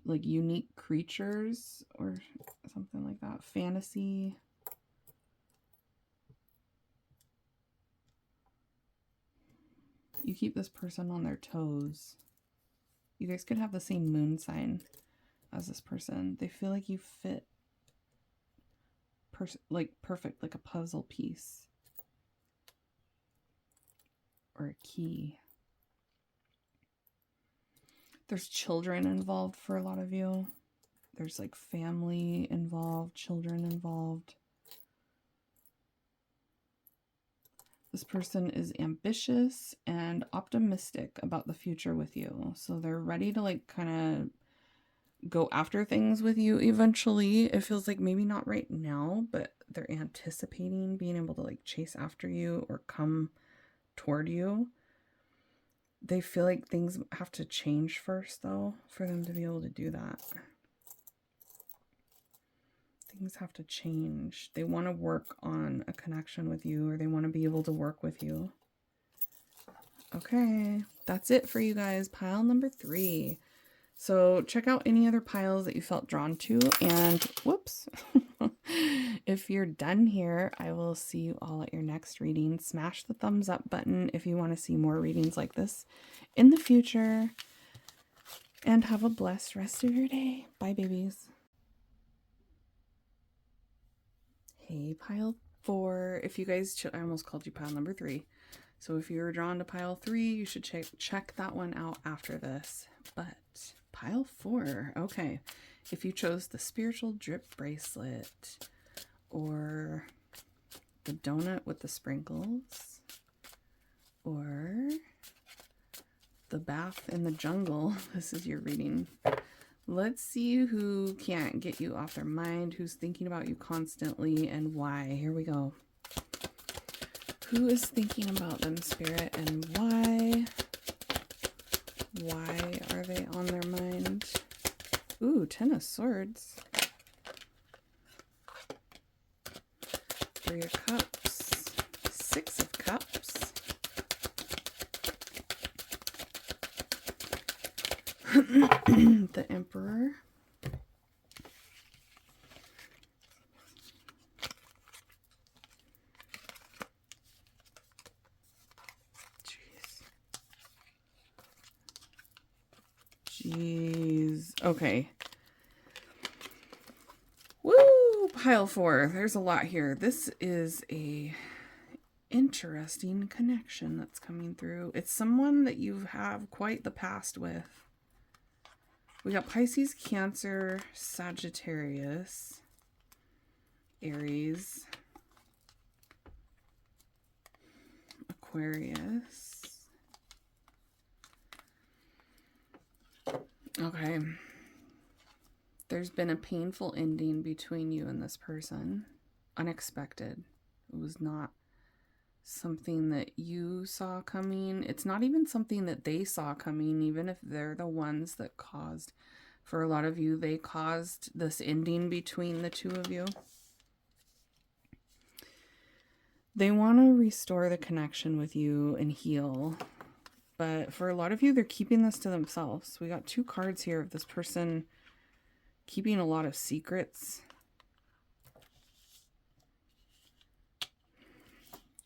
like unique creatures or something like that. Fantasy. You keep this person on their toes. You guys could have the same moon sign as this person. They feel like you fit like perfect, like a puzzle piece or a key. There's children involved for a lot of you. There's like family involved, children involved. This person is ambitious and optimistic about the future with you. So they're ready to like kind of go after things with you eventually. It feels like maybe not right now, but they're anticipating being able to like chase after you or come toward you. They feel like things have to change first though for them to be able to do that. Things have to change. They want to work on a connection with you, or they want to be able to work with you. Okay, that's it for you guys. Pile number 3. So check out any other piles that you felt drawn to, and whoops. If you're done here, I will see you all at your next reading. Smash the thumbs up button if you want to see more readings like this in the future. And have a blessed rest of your day. Bye, babies. Hey, pile 4. If you guys, I almost called you pile number 3. So if you were drawn to pile 3, you should check that one out after this. But pile 4, okay. If you chose the spiritual drip bracelet, or the donut with the sprinkles, or the bath in the jungle, this is your reading. Let's see who can't get you off their mind, who's thinking about you constantly, and why. Here we go. Who is thinking about them, Spirit, and why? Why are they on their mind? Ooh, 10 of Swords. 3 of Cups. 6 of Cups. The Emperor. Jeez. Okay. Woo! Pile 4. There's a lot here. This is a interesting connection that's coming through. It's someone that you have quite the past with. We got Pisces, Cancer, Sagittarius, Aries, Aquarius. Okay. There's been a painful ending between you and this person. Unexpected. It was not something that you saw coming. It's not even something that they saw coming, even if they're the ones that caused, for a lot of you, they caused this ending between the two of you. They want to restore the connection with you and heal. But for a lot of you, they're keeping this to themselves. We got 2 cards here of this person keeping a lot of secrets.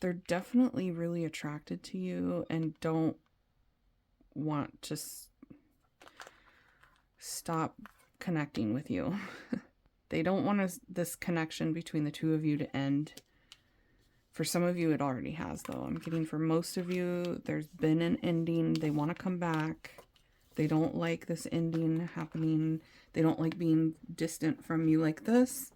They're definitely really attracted to you and don't want to stop connecting with you. They don't want this connection between the two of you to end. For some of you, it already has, though. I'm getting for most of you, there's been an ending. They want to come back. They don't like this ending happening. They don't like being distant from you like this.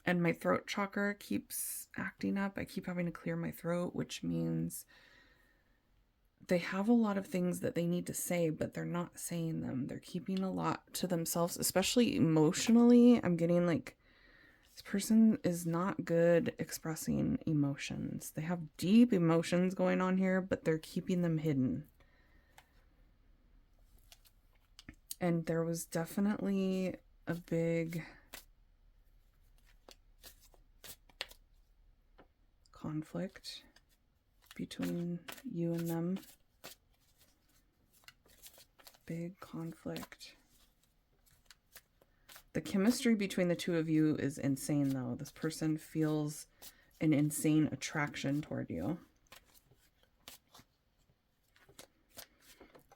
And my throat chakra keeps acting up. I keep having to clear my throat, which means they have a lot of things that they need to say, but they're not saying them. They're keeping a lot to themselves, especially emotionally. I'm getting like, this person is not good expressing emotions. They have deep emotions going on here, but they're keeping them hidden. And there was definitely a big conflict between you and them. Big conflict. The chemistry between the two of you is insane, though. This person feels an insane attraction toward you.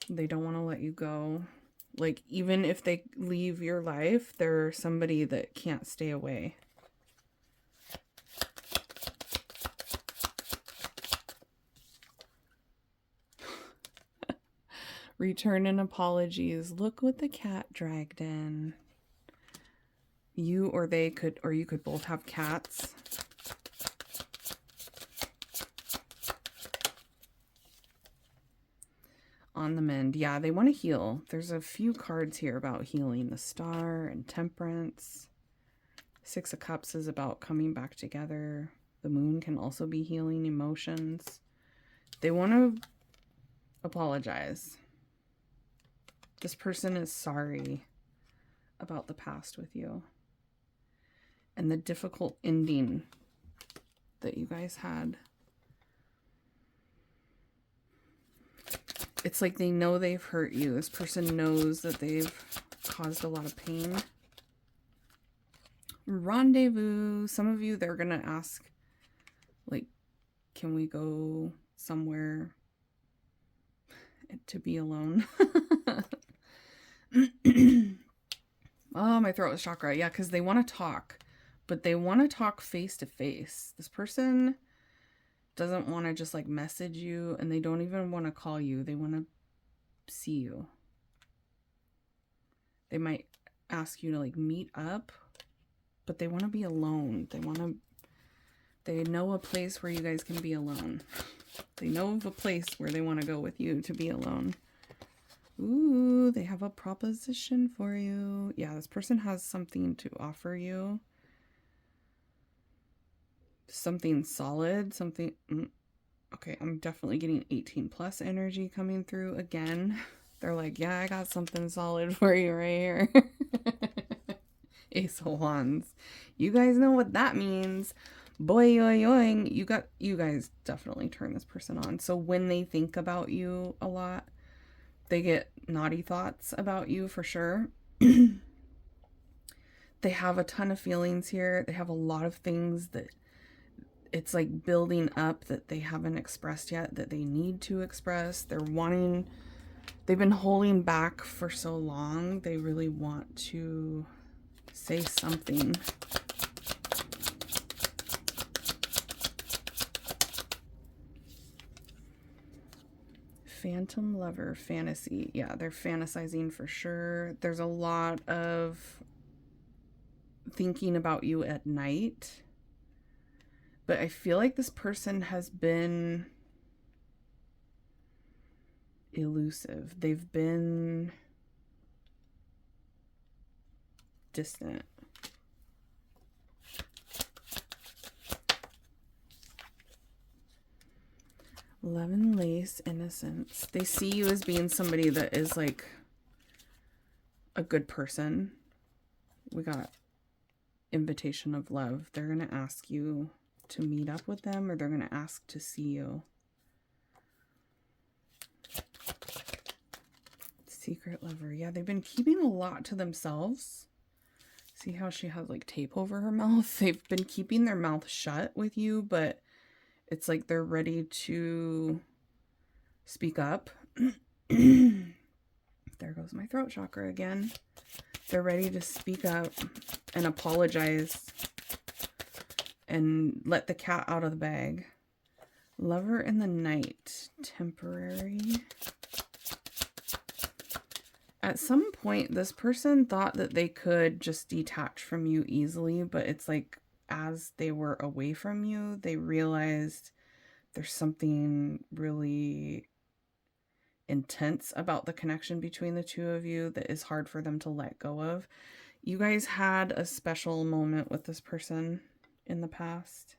They don't want to let you go. Like, even if they leave your life, they're somebody that can't stay away. Return and apologies. Look what the cat dragged in. You or they could, or you could both have cats. On the mend. Yeah, they want to heal. There's a few cards here about healing. The Star and Temperance. Six of Cups is about coming back together. The Moon can also be healing emotions. They want to apologize. This person is sorry about the past with you. And the difficult ending that you guys had. It's like they know they've hurt you. This person knows that they've caused a lot of pain. Rendezvous. Some of you, they're going to ask, like, can we go somewhere to be alone? Oh, my throat was chakra. Yeah, because they want to talk. But they want to talk face to face. This person doesn't want to just like message you, and they don't even want to call you. They want to see you. They might ask you to like meet up, but they want to be alone. They know a place where you guys can be alone. They know of a place where they want to go with you to be alone. Ooh, they have a proposition for you. Yeah, this person has something to offer you. Something solid, something... Okay, I'm definitely getting 18 plus energy coming through again. They're like, yeah, I got something solid for you right here. Ace of Wands. You guys know what that means. Boy, yoing. You guys definitely turn this person on. So when they think about you a lot, they get naughty thoughts about you for sure. They have a ton of feelings here. They have a lot of things that it's like building up that they haven't expressed yet, that they need to express. They've been holding back for so long. They really want to say something. Phantom lover, fantasy. Yeah, they're fantasizing for sure. There's a lot of thinking about you at night. But I feel like this person has been elusive. They've been distant. Love and lace, innocence. They see you as being somebody that is like a good person. We got invitation of love. They're going to ask you to meet up with them, or they're going to ask to see you. Secret lover. Yeah, they've been keeping a lot to themselves. See how she has like tape over her mouth? They've been keeping their mouth shut with you, but it's like they're ready to speak up. There goes my throat chakra again. They're ready to speak up and apologize and let the cat out of the bag. Lover in the night. Temporary. At some point, this person thought that they could just detach from you easily, but it's like as they were away from you, they realized there's something really intense about the connection between the two of you that is hard for them to let go of. You guys had a special moment with this person in the past.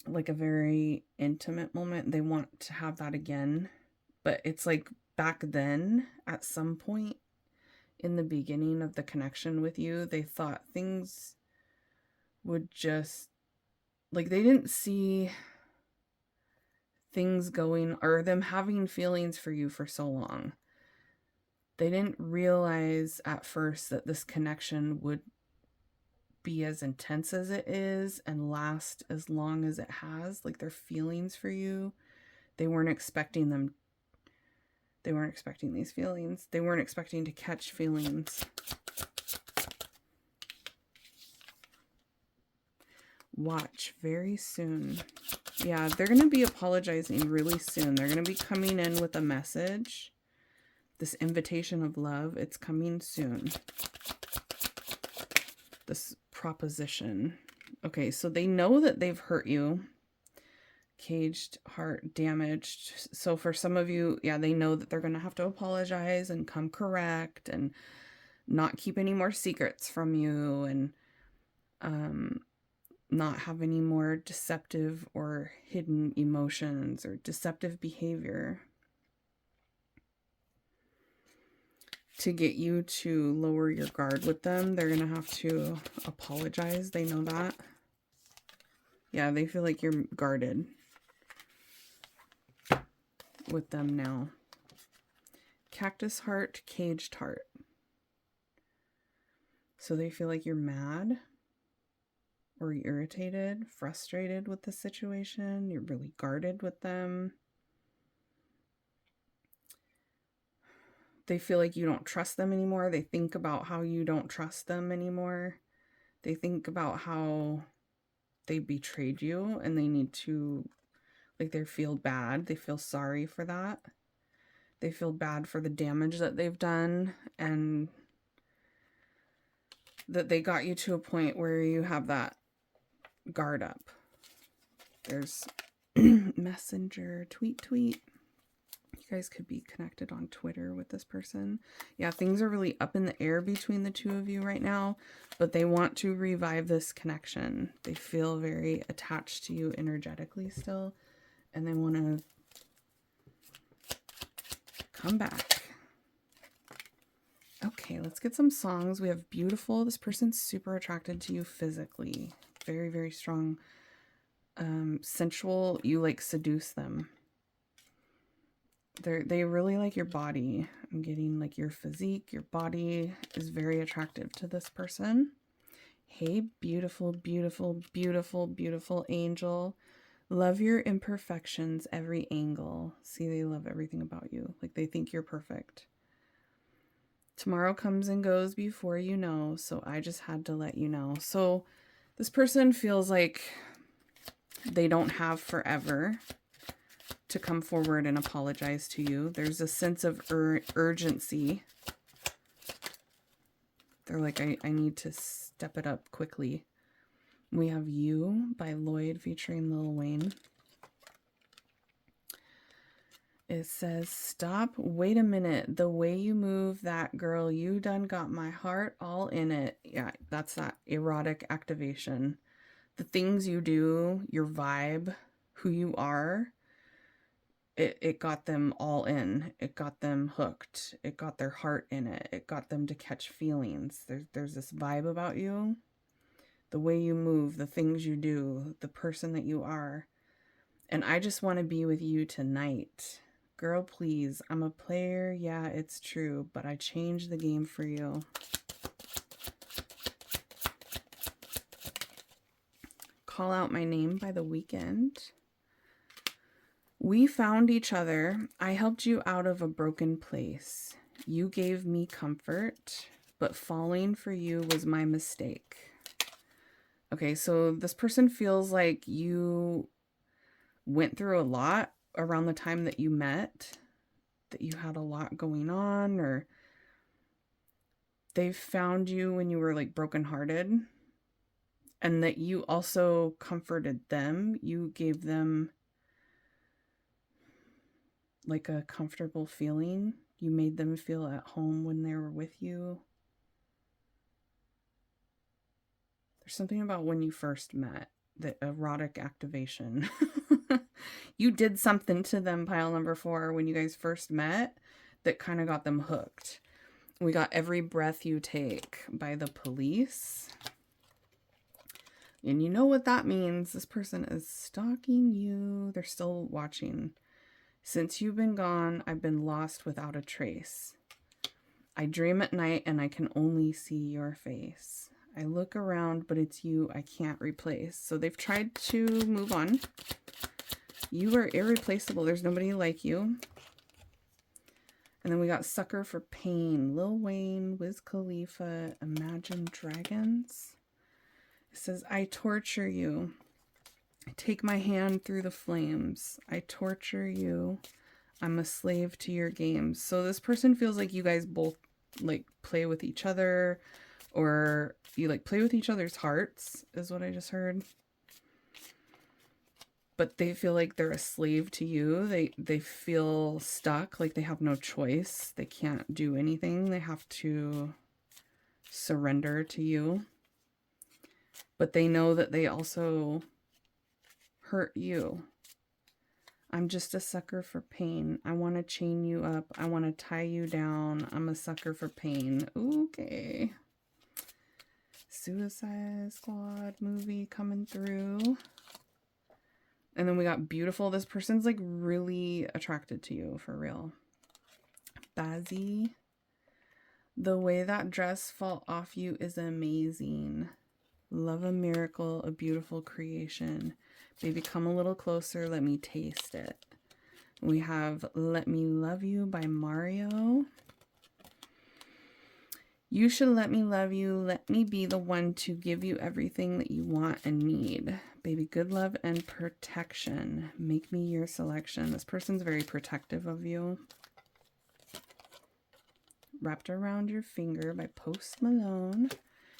Like a very intimate moment. They want to have that again. But it's like back then, at some point in the beginning of the connection with you, they thought things would just... Like they didn't see things going, or them having feelings for you for so long. They didn't realize at first that this connection would be as intense as it is and last as long as it has. Like their feelings for you, they weren't expecting them. They weren't expecting these feelings. They weren't expecting to catch feelings. Watch very soon. Yeah, they're going to be apologizing really soon. They're going to be coming in with a message. This invitation of love, it's coming soon. This proposition. Okay, so they know that they've hurt you. Caged, heart, damaged. So for some of you, yeah, they know that they're going to have to apologize and come correct and not keep any more secrets from you and not have any more deceptive or hidden emotions or deceptive behavior. To get you to lower your guard with them, they're going to have to apologize. They know that. Yeah, they feel like you're guarded with them now. Cactus heart, caged heart. So they feel like you're mad or irritated, frustrated with the situation. You're really guarded with them. They feel like you don't trust them anymore. They think about how you don't trust them anymore. They think about how they betrayed you and they need to, like, they feel bad. They feel sorry for that. They feel bad for the damage that they've done and that they got you to a point where you have that guard up. There's messenger, tweet. You guys could be connected on Twitter with this person. Yeah, things are really up in the air between the two of you right now, but they want to revive this connection. They feel very attached to you energetically still, and they want to come back. Okay, let's get some songs. We have beautiful. This person's super attracted to you physically. Very, very strong. Sensual. You like seduce them. They really like your body. I'm getting like your physique, your body is very attractive to this person. Hey, beautiful, beautiful, beautiful, beautiful angel. Love your imperfections, every angle. See, they love everything about you. Like they think you're perfect. Tomorrow comes and goes before you know, so I just had to let you know. So this person feels like they don't have forever to come forward and apologize to you. There's a sense of urgency. They're like, I need to step it up quickly. We have You by Lloyd featuring Lil Wayne. It says, stop, wait a minute. The way you move that, girl, you done got my heart all in it. Yeah, that's that erotic activation. The things you do, your vibe, who you are, it got them all in. It got them hooked. It got their heart in it. It got them to catch feelings. There's this vibe about you. The way you move, the things you do, the person that you are. And I just want to be with you tonight. Girl, please. I'm a player. Yeah, it's true. But I changed the game for you. Call Out My Name by The Weeknd. We found each other. I helped you out of a broken place. You gave me comfort, but falling for you was my mistake. Okay, so this person feels like you went through a lot around the time that you met, that you had a lot going on, or they found you when you were like brokenhearted, and that you also comforted them. You gave them like a comfortable feeling. You made them feel at home when they were with you. There's something about when you first met, the erotic activation. You did something to them, pile number 4, when you guys first met that kind of got them hooked. We got Every Breath You Take by The Police. And you know what that means. This person is stalking you. They're still watching. Since you've been gone, I've been lost without a trace. I dream at night and I can only see your face. I look around, but it's you I can't replace. So they've tried to move on. You are irreplaceable. There's nobody like you. And then we got Sucker for Pain. Lil Wayne, Wiz Khalifa, Imagine Dragons. It says, I torture you. I take my hand through the flames. I torture you. I'm a slave to your games. So this person feels like you guys both like play with each other, or you like play with each other's hearts is what I just heard. But they feel like they're a slave to you. They feel stuck, like they have no choice. They can't do anything. They have to surrender to you. But they know that they also hurt you. I'm just a sucker for pain. I want to chain you up. I want to tie you down. I'm a sucker for pain. Okay. Suicide Squad movie coming through. And then we got Beautiful. This person's like really attracted to you for real. Bazzy. The way that dress fall off you is amazing. Love a miracle, a beautiful creation. Baby, come a little closer. Let me taste it. We have Let Me Love You by Mario. You should let me love you. Let me be the one to give you everything that you want and need. Baby, good love and protection. Make me your selection. This person's very protective of you. Wrapped Around Your Finger by Post Malone.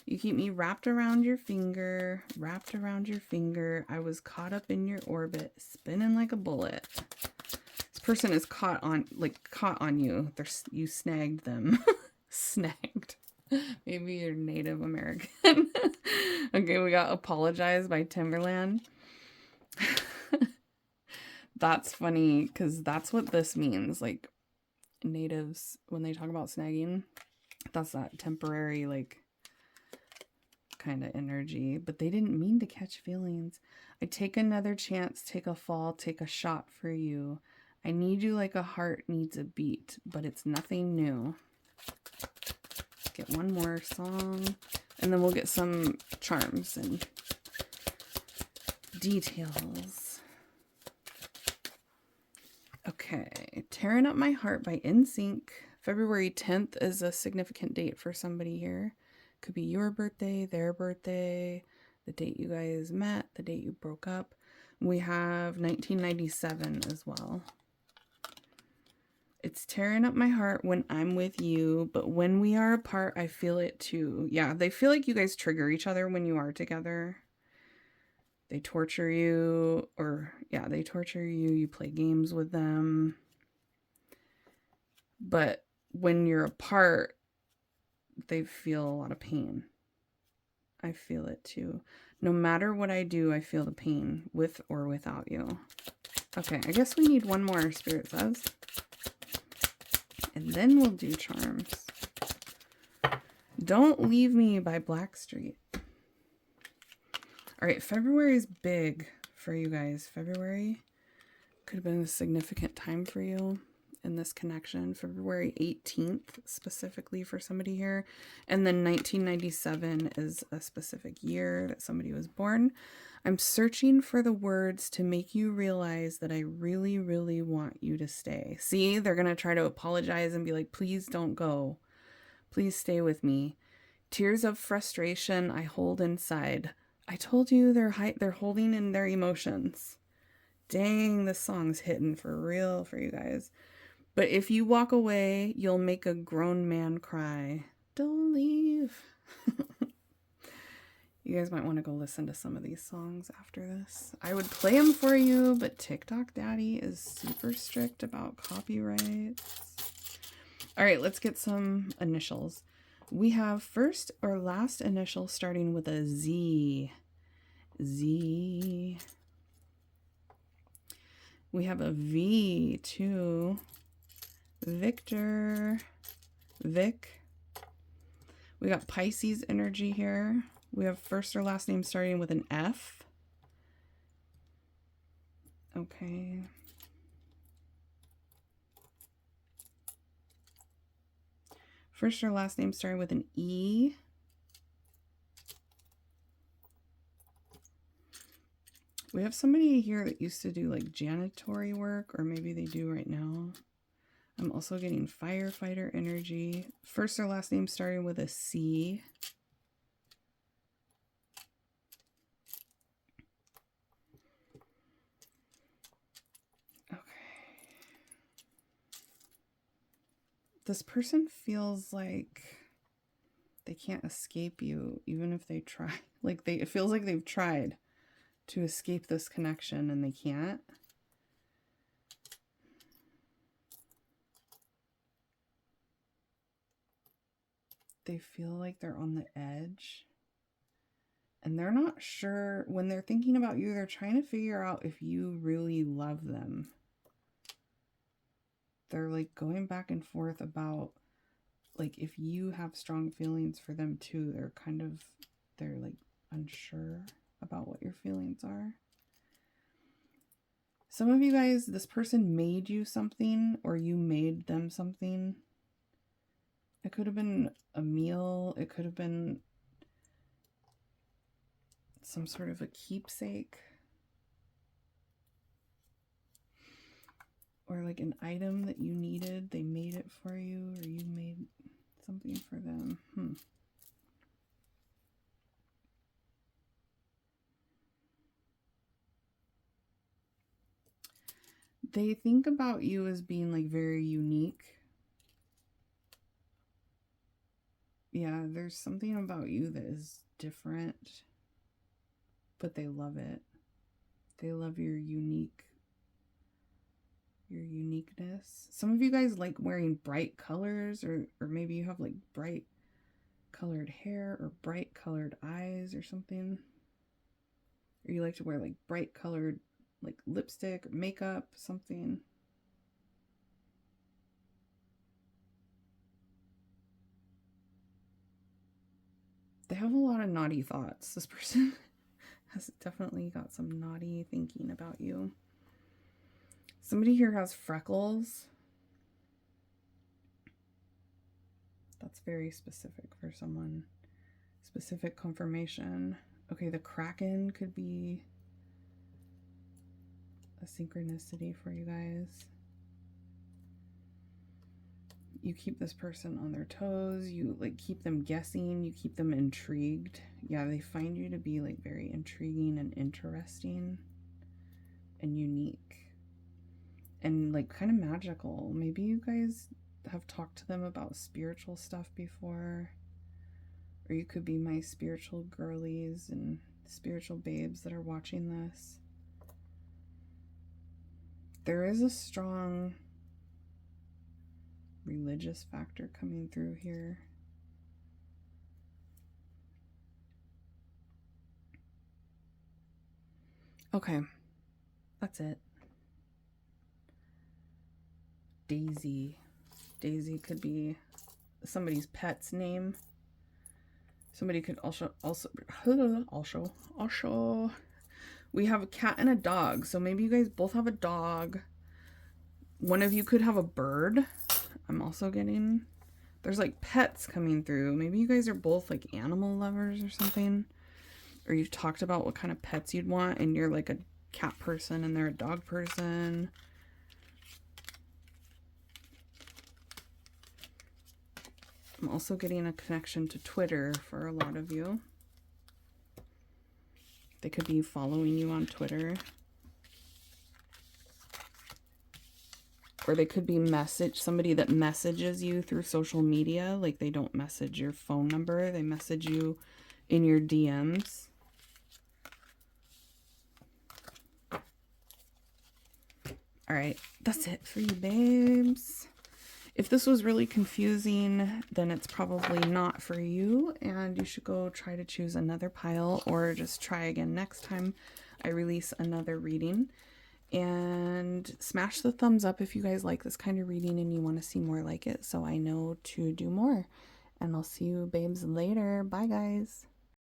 You keep me wrapped around your finger, wrapped around your finger. I was caught up in your orbit, spinning like a bullet. This person is caught on you. You snagged them. Snagged. Maybe you're Native American. Okay, we got Apologize by Timberland. That's funny because that's what this means. Like natives, when they talk about snagging, that's that temporary like kind of energy, but they didn't mean to catch feelings. I take another chance, take a fall, take a shot for you. I need you like a heart needs a beat, but it's nothing new. Get one more song, and then we'll get some charms and details. Okay, Tearing Up My Heart by NSYNC. February 10th is a significant date for somebody here. Could be your birthday, their birthday, the date you guys met, the date you broke up. We have 1997 as well. It's tearing up my heart when I'm with you, but when we are apart, I feel it too. Yeah, they feel like you guys trigger each other when you are together. They torture you, they torture you. You play games with them. But when you're apart, they feel a lot of pain. I feel it too. No matter what I do, I feel the pain with or without you. Okay, I guess we need one more, Spirit says. And then we'll do charms. Don't Leave Me by Blackstreet. All right, February is big for you guys. February could have been a significant time for you in this connection. February 18th specifically for somebody here. And then 1997 is a specific year that somebody was born. I'm searching for the words to make you realize that I really, really want you to stay. See, they're going to try to apologize and be like, please don't go. Please stay with me. Tears of frustration I hold inside. I told you they're holding in their emotions. Dang, this song's hitting for real for you guys. But if you walk away, you'll make a grown man cry. Don't leave. You guys might want to go listen to some of these songs after this. I would play them for you, but TikTok Daddy is super strict about copyrights. All right, let's get some initials. We have first or last initial starting with a Z. Z. We have a V too. Victor. Vic. We got Pisces energy here. We have first or last name starting with an F. Okay. First or last name starting with an E. We have somebody here that used to do like janitory work, or maybe they do right now. I'm also getting firefighter energy. First or last name starting with a C. Okay. This person feels like they can't escape you, even if they try. Like it feels like they've tried to escape this connection and they can't. They feel like they're on the edge. And they're not sure, when they're thinking about you, they're trying to figure out if you really love them. They're like going back and forth about like if you have strong feelings for them too. They're like unsure about what your feelings are. Some of you guys, this person made you something or you made them something. It could have been a meal. It could have been some sort of a keepsake. Or like an item that you needed. They made it for you, or you made something for them. They think about you as being like very unique. Yeah, there's something about you that is different, but they love it. They love your uniqueness. Some of you guys like wearing bright colors, or maybe you have like bright colored hair or bright colored eyes or something. Or you like to wear like bright colored like lipstick or makeup, something. They have a lot of naughty thoughts. This person has definitely got some naughty thinking about you. Somebody here has freckles. That's very specific for someone. Specific confirmation. Okay, the Kraken could be a synchronicity for you guys. You keep this person on their toes. You like keep them guessing. You keep them intrigued. Yeah, they find you to be like very intriguing and interesting and unique and like kind of magical. Maybe you guys have talked to them about spiritual stuff before, or you could be my spiritual girlies and spiritual babes that are watching this. There is a strong religious factor coming through here. Okay, that's it. Daisy. Daisy could be somebody's pet's name. Somebody could also we have a cat and a dog, so maybe you guys both have a dog. One of you could have a bird. I'm also getting, there's like pets coming through. Maybe you guys are both like animal lovers or something, or you've talked about what kind of pets you'd want, and you're like a cat person and they're a dog person. I'm also getting a connection to Twitter for a lot of you. They could be following you on Twitter. Or they could be somebody that messages you through social media. Like they don't message your phone number. They message you in your DMs. All right, that's it for you, babes. If this was really confusing, then it's probably not for you, and you should go try to choose another pile or just try again next time I release another reading. And smash the thumbs up if you guys like this kind of reading and you want to see more like it, so I know to do more. And I'll see you babes later. Bye guys.